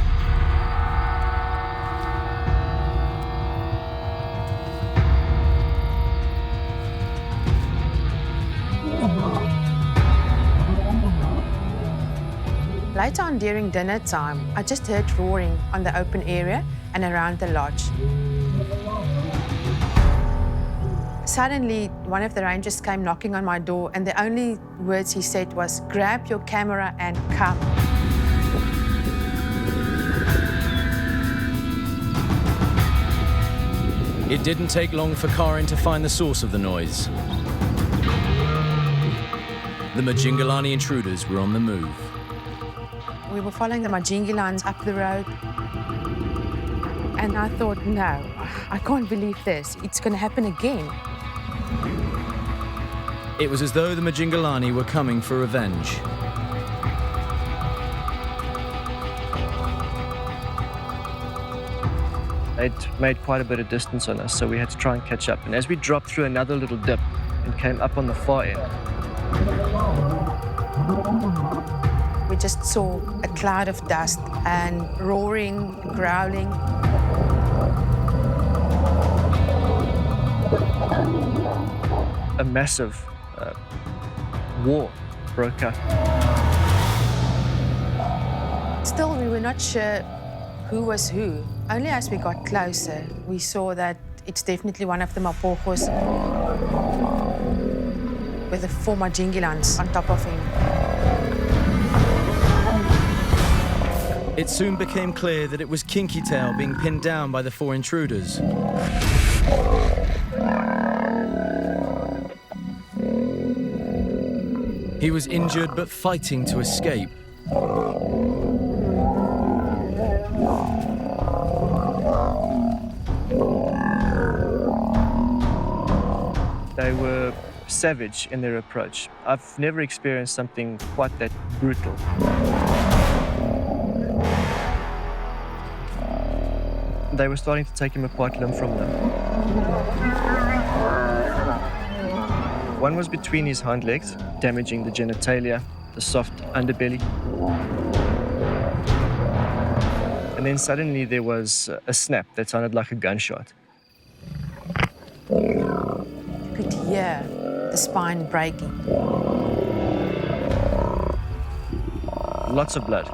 Later on during dinner time, I just heard roaring on the open area and around the lodge. Suddenly, one of the rangers came knocking on my door, and the only words he said was, "Grab your camera and come." It didn't take long for Karin to find the source of the noise. The Majingalani intruders were on the move. We were following the Majingilans up the road. And I thought, no, I can't believe this. It's going to happen again. It was as though the Majingalani were coming for revenge. They'd made quite a bit of distance on us, so we had to try and catch up. And as we dropped through another little dip and came up on the far end, we just saw a cloud of dust and roaring, growling. A massive war broke out. Still, we were not sure who was who. Only as we got closer, we saw that it's definitely one of the Mapogos with the 4 Majingilans on top of him. It soon became clear that it was Kinky Tail being pinned down by the 4 intruders. He was injured but fighting to escape. They were savage in their approach. I've never experienced something quite that brutal. They were starting to take him apart limb from limb. One was between his hind legs, damaging the genitalia, the soft underbelly. And then suddenly there was a snap that sounded like a gunshot. You could hear the spine breaking. lots of blood.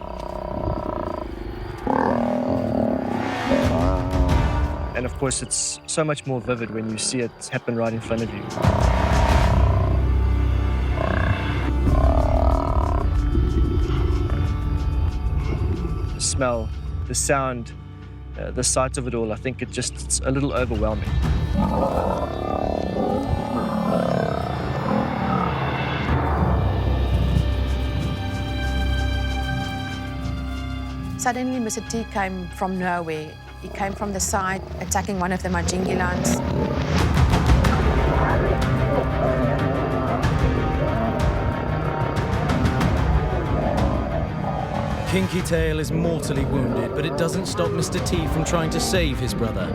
And of course, it's so much more vivid when you see it happen right in front of you. The smell, the sound, the sight of it all, I think it's a little overwhelming. Suddenly, Mr. T came from nowhere. He came from the side, attacking one of the Majingilans. Kinky Tail is mortally wounded, but it doesn't stop Mr. T from trying to save his brother.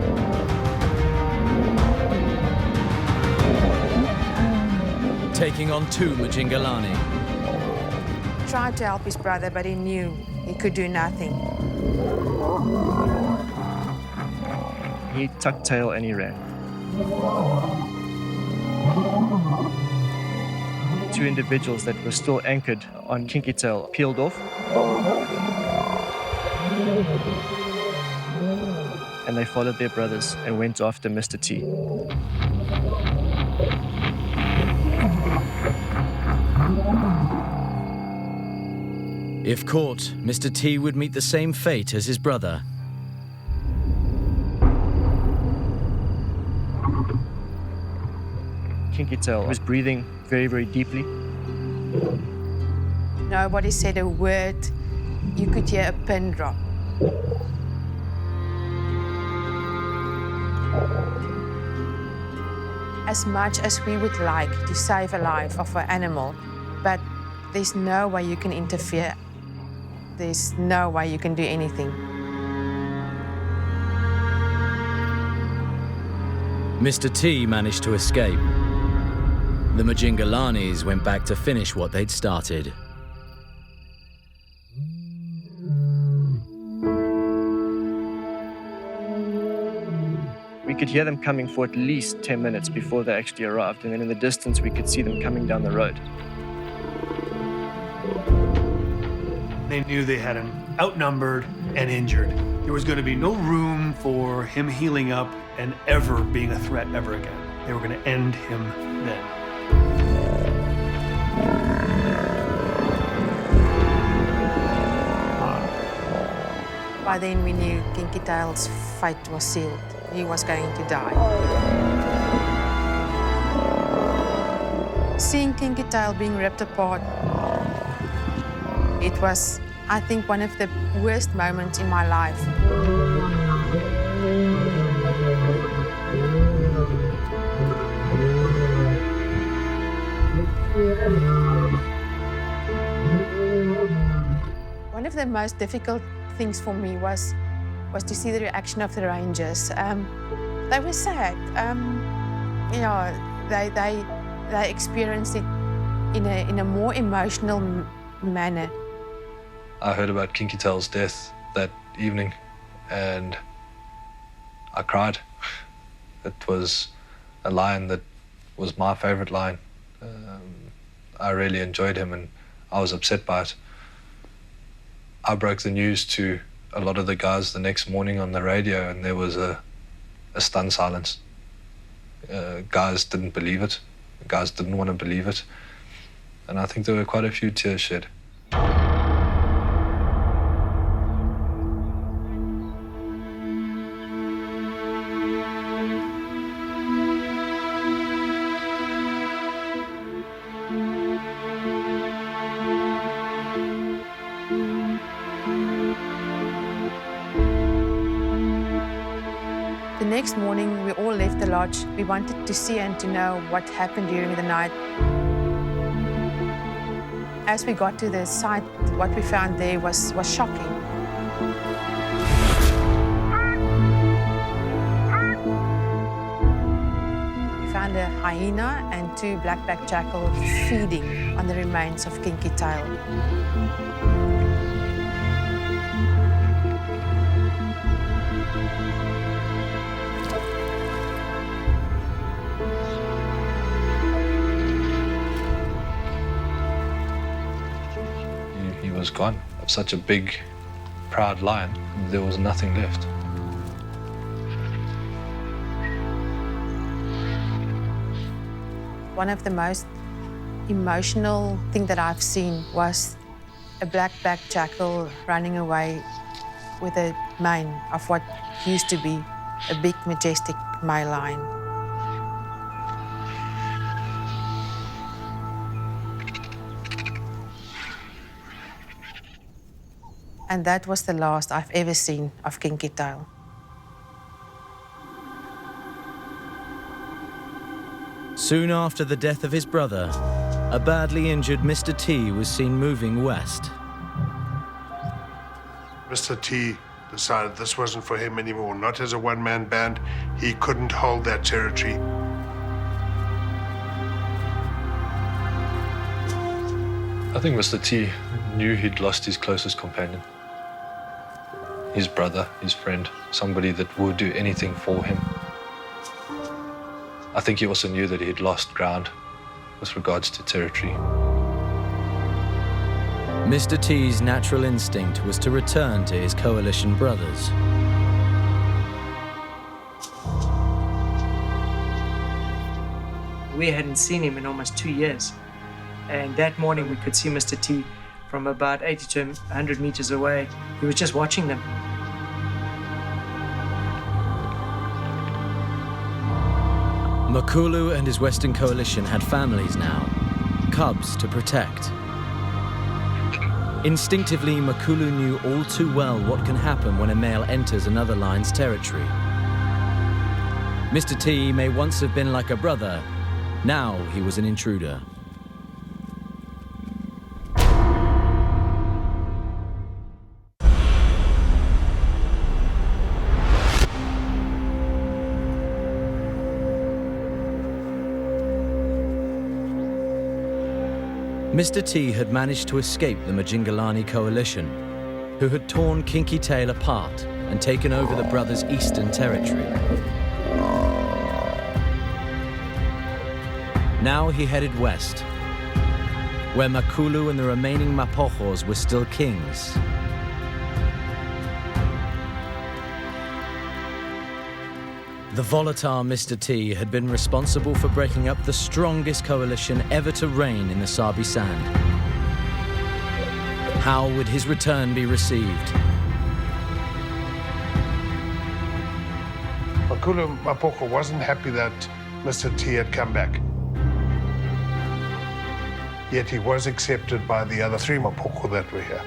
Taking on 2 Majingalani. He tried to help his brother, but he knew he could do nothing. He tucked tail and he ran. 2 individuals that were still anchored on Kinky Tail peeled off. And they followed their brothers and went after Mr. T. If caught, Mr. T would meet the same fate as his brother. Kinky Tail was breathing very, very deeply. Nobody said a word. You could hear a pin drop. As much as we would like to save a life of an animal, but there's no way you can interfere. There's no way you can do anything. Mr. T managed to escape. The Majingalanis went back to finish what they'd started. We could hear them coming for at least 10 minutes before they actually arrived, and then in the distance we could see them coming down the road. They knew they had him outnumbered and injured. There was going to be no room for him healing up and ever being a threat ever again. They were going to end him then. By then we knew Kinky Tail's fate was sealed. He was going to die. Seeing Kinky Tail being ripped apart, it was, I think, one of the worst moments in my life. One of the most difficult things for me was to see the reaction of the rangers. They were sad. They experienced it in a more emotional manner. I heard about Kinky Tail's death that evening, and I cried. It was a lion that was my favorite lion. I really enjoyed him, and I was upset by it. I broke the news to a lot of the guys the next morning on the radio, and there was a stunned silence. Guys didn't believe it. Guys didn't want to believe it. And I think there were quite a few tears shed. The next morning, we all left the lodge. We wanted to see and to know what happened during the night. As we got to the site, what we found there was shocking. We found a hyena and 2 black-backed jackals feeding on the remains of Kinky Tail. He was gone. of such a big, proud lion, there was nothing left. One of the most emotional thing that I've seen was a black-backed jackal running away with a mane of what used to be a big, majestic male lion. And that was the last I've ever seen of Kinky Tail. Soon after the death of his brother, a badly injured Mr. T was seen moving west. Mr. T decided this wasn't for him anymore. Not as a one-man band. He couldn't hold that territory. I think Mr. T knew he'd lost his closest companion. His brother, his friend, somebody that would do anything for him. I think he also knew that he'd lost ground with regards to territory. Mr. T's natural instinct was to return to his coalition brothers. We hadn't seen him in almost 2 years. And that morning we could see Mr. T from about 80 to 100 meters away. He was just watching them. Makulu and his Western coalition had families now, cubs to protect. Instinctively, Makulu knew all too well what can happen when a male enters another lion's territory. Mr. T may once have been like a brother, now he was an intruder. Mr. T had managed to escape the Majingalani coalition, who had torn Kinky Tail apart and taken over the brothers' eastern territory. Now he headed west, where Makulu and the remaining Mapojos were still kings. The volatile Mr. T had been responsible for breaking up the strongest coalition ever to reign in the Sabi sand. How would his return be received? Makulu Mapocho wasn't happy that Mr. T had come back. Yet he was accepted by the other 3 Mapocho that were here.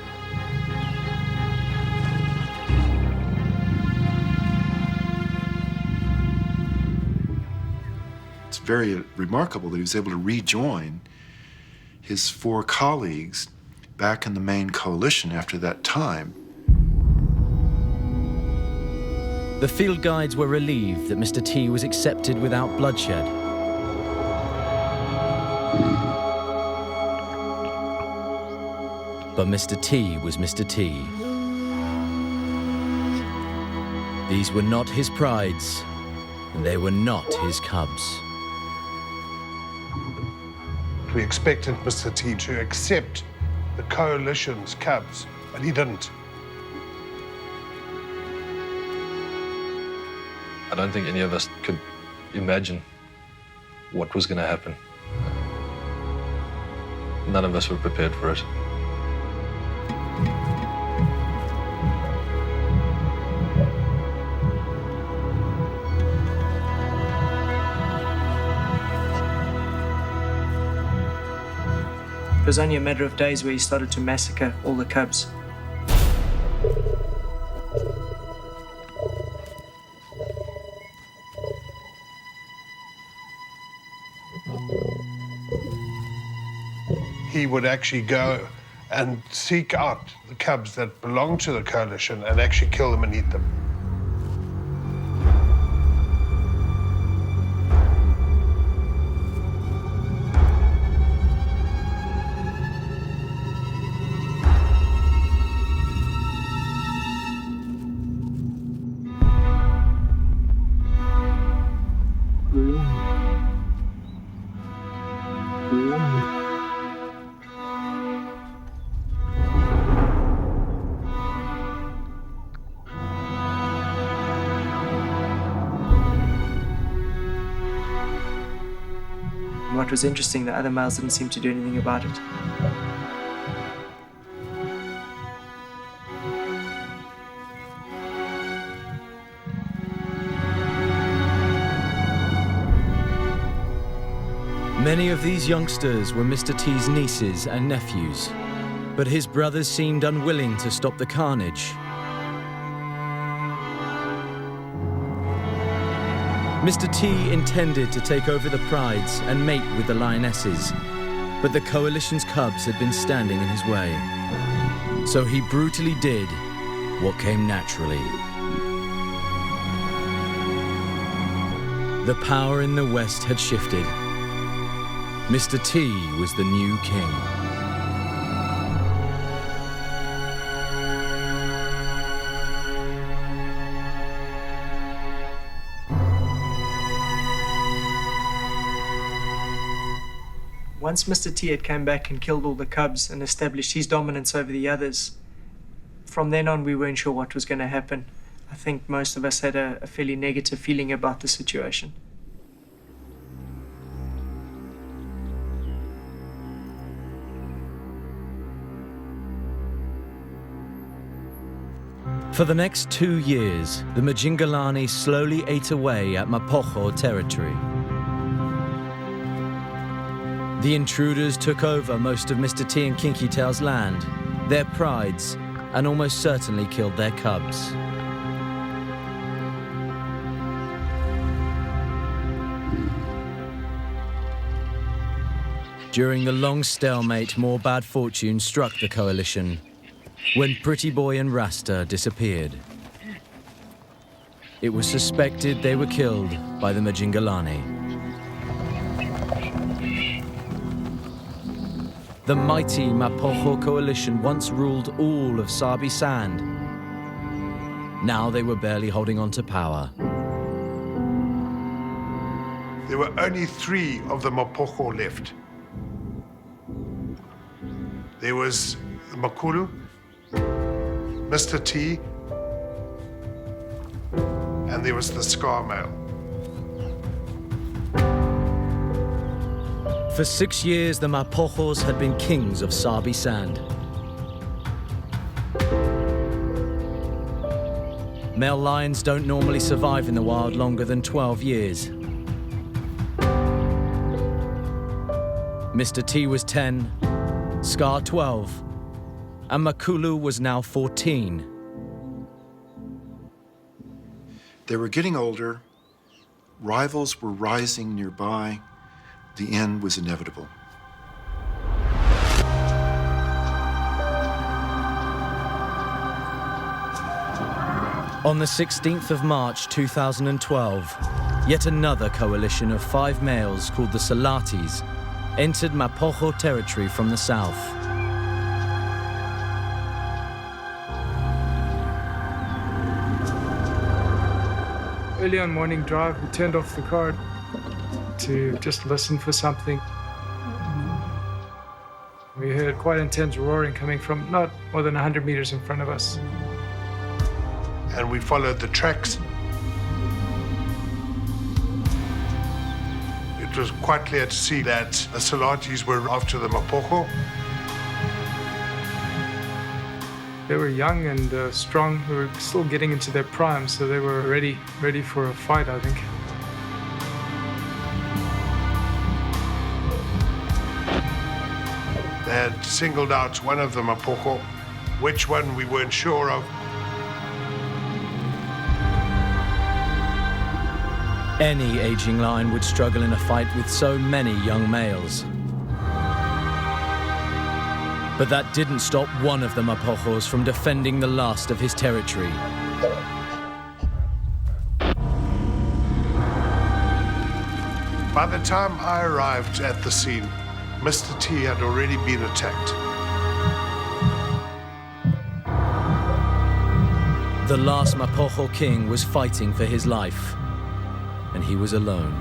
Very remarkable that he was able to rejoin his 4 colleagues back in the main coalition after that time. The field guides were relieved that Mr. T was accepted without bloodshed. But Mr. T was Mr. T. These were not his prides, and they were not his cubs. We expected Mr. T to accept the coalition's cubs, and he didn't. I don't think any of us could imagine what was going to happen. None of us were prepared for it. It was only a matter of days where he started to massacre all the cubs. He would actually go and seek out the cubs that belonged to the coalition and actually kill them and eat them. what was interesting, the other males didn't seem to do anything about it. Many of these youngsters were Mr. T's nieces and nephews, but his brothers seemed unwilling to stop the carnage. Mr. T intended to take over the prides and mate with the lionesses, but the coalition's cubs had been standing in his way. So he brutally did what came naturally. The power in the West had shifted. Mr. T was the new king. Once Mr. T had come back and killed all the cubs and established his dominance over the others, from then on we weren't sure what was going to happen. I think most of us had a fairly negative feeling about the situation. For the next 2 years, the Majingalani slowly ate away at Mapocho territory. The intruders took over most of Mr. T and Kinky Tail's land, their prides, and almost certainly killed their cubs. During the long stalemate, more bad fortune struck the coalition when Pretty Boy and Rasta disappeared. It was suspected they were killed by the Majingalani. The mighty Mapocho coalition once ruled all of Sabi Sand. Now they were barely holding on to power. There were only 3 of the Mapocho left. There was the Makulu, Mr. T, and there was the Scar male. For 6 years, the Mapochos had been kings of Sabi Sand. Male lions don't normally survive in the wild longer than 12 years. Mr. T was 10, Scar 12, and Makulu was now 14. They were getting older, rivals were rising nearby, the end was inevitable. On the 16th of March 2012, yet another coalition of 5 males called the Salatis entered Mapocho territory from the south. Early on morning drive, we turned off the car to just listen for something. We heard quite intense roaring coming from not more than 100 meters in front of us. And we followed the tracks. It was quite clear to see that the Salatis were after the Mapocho. They were young and strong. They were still getting into their prime, so they were ready for a fight, I think. They had singled out one of the Mapocho, which one we weren't sure of. Any aging lion would struggle in a fight with so many young males. But that didn't stop one of the Mapochos from defending the last of his territory. By the time I arrived at the scene, Mr. T had already been attacked. The last Mapocho king was fighting for his life, and he was alone.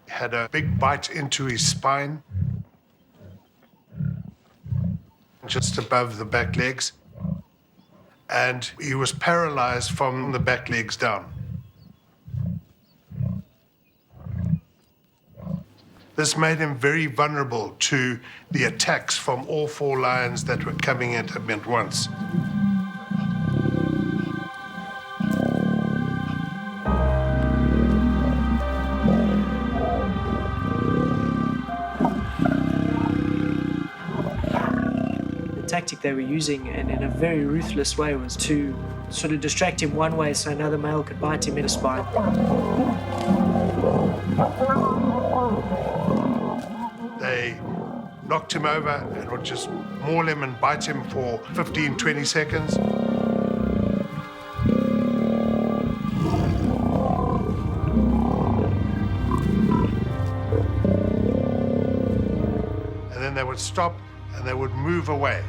Had a big bite into his spine, just above the back legs, and he was paralyzed from the back legs down. This made him very vulnerable to the attacks from all 4 lions that were coming at him at once. The tactic they were using, and in a very ruthless way, was to sort of distract him one way so another male could bite him in the spine. They knocked him over and would just maul him and bite him for 15, 20 seconds. And then they would stop and they would move away.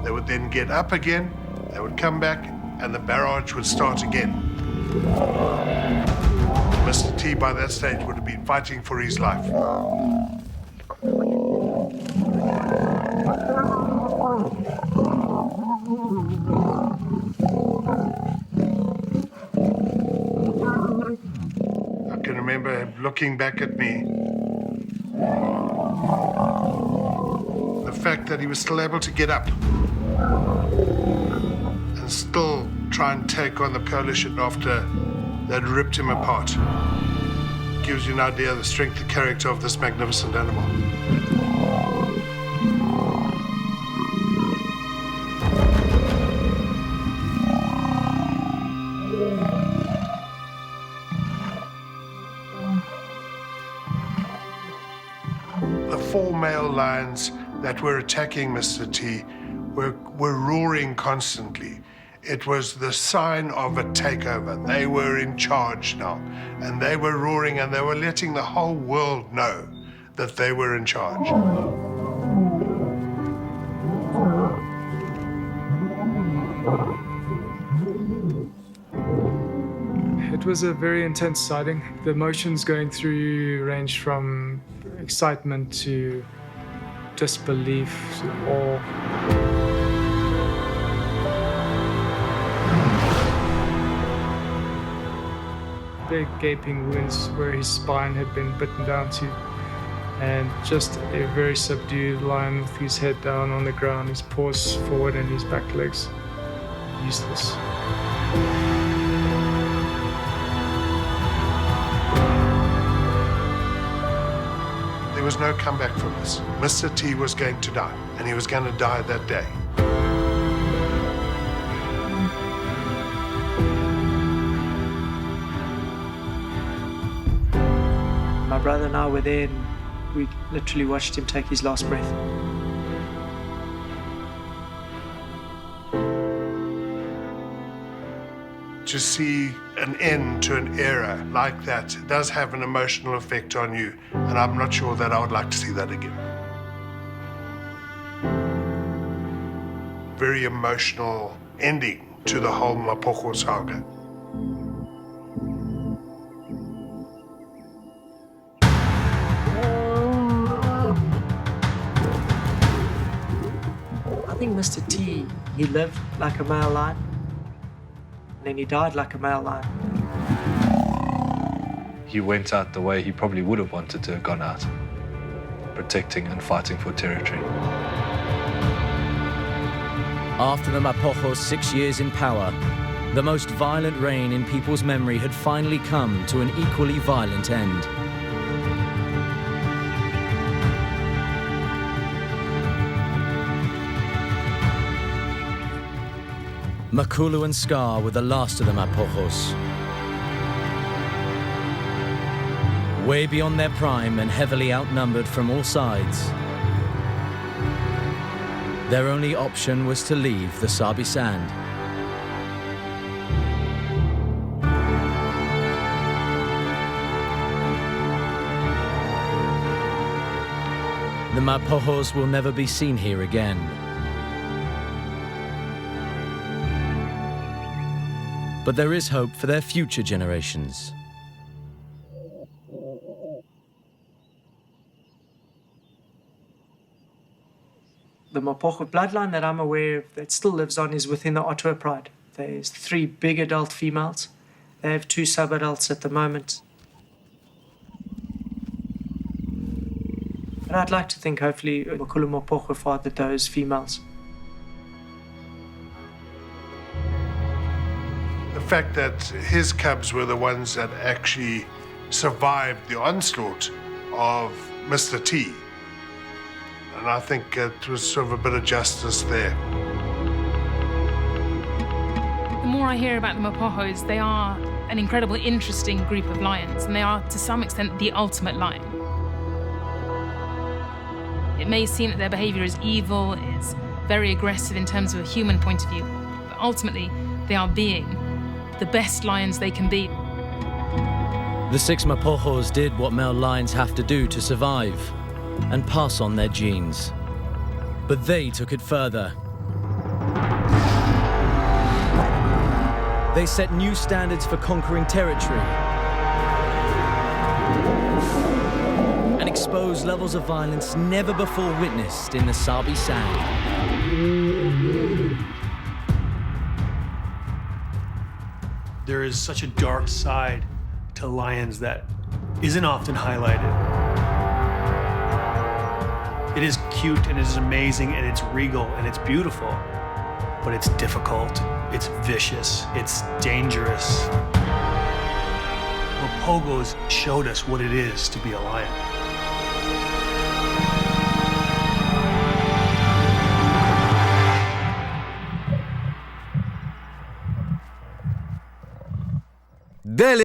They would then get up again, they would come back, and the barrage would start again. Mr. T, by that stage, would have been fighting for his life. I can remember him looking back at me. The fact that he was still able to get up and still try and take on the coalition after they'd ripped him apart gives you an idea of the strength and character of this magnificent animal. The 4 male lions that were attacking Mr. T were roaring constantly. It was the sign of a takeover. They were in charge now, and they were roaring, and they were letting the whole world know that they were in charge. It was a very intense sighting. The emotions going through you ranged from excitement to disbelief to awe. Big gaping wounds where his spine had been bitten down to, and just a very subdued lion with his head down on the ground, his paws forward and his back legs useless. There was no comeback from this. Mr. T was going to die, and he was going to die that day. My brother and I were there, and we literally watched him take his last breath. To see an end to an era like that does have an emotional effect on you, and I'm not sure that I would like to see that again. Very emotional ending to the whole Mapocho saga. I think Mr. T, he lived like a male lion, and then he died like a male lion. He went out the way he probably would have wanted to have gone out, protecting and fighting for territory. After the Mapocho's 6 years in power, the most violent reign in people's memory had finally come to an equally violent end. Makulu and Scar were the last of the Mapochos. Way beyond their prime and heavily outnumbered from all sides, their only option was to leave the Sabi sand. the Mapojos will never be seen here again. But there is hope for their future generations. The Mapocho bloodline that I'm aware of that still lives on is within the Ottawa Pride. There's 3 big adult females. They have 2 sub-adults at the moment. But I'd like to think hopefully Makulu Mapocho fathered those females. The fact that his cubs were the ones that actually survived the onslaught of Mr. T. And I think it was sort of a bit of justice there. The more I hear about the Mapojos, they are an incredibly interesting group of lions, and they are, to some extent, the ultimate lion. It may seem that their behavior is evil, is very aggressive in terms of a human point of view, but ultimately, they are being the best lions they can be. The 6 Mapojos did what male lions have to do to survive and pass on their genes. But they took it further. They set new standards for conquering territory and exposed levels of violence never before witnessed in the Sabi Sand. There is such a dark side to lions that isn't often highlighted. It is cute and it is amazing and it's regal and it's beautiful, but it's difficult, it's vicious, it's dangerous. Mapojos showed us what it is to be a lion. Dele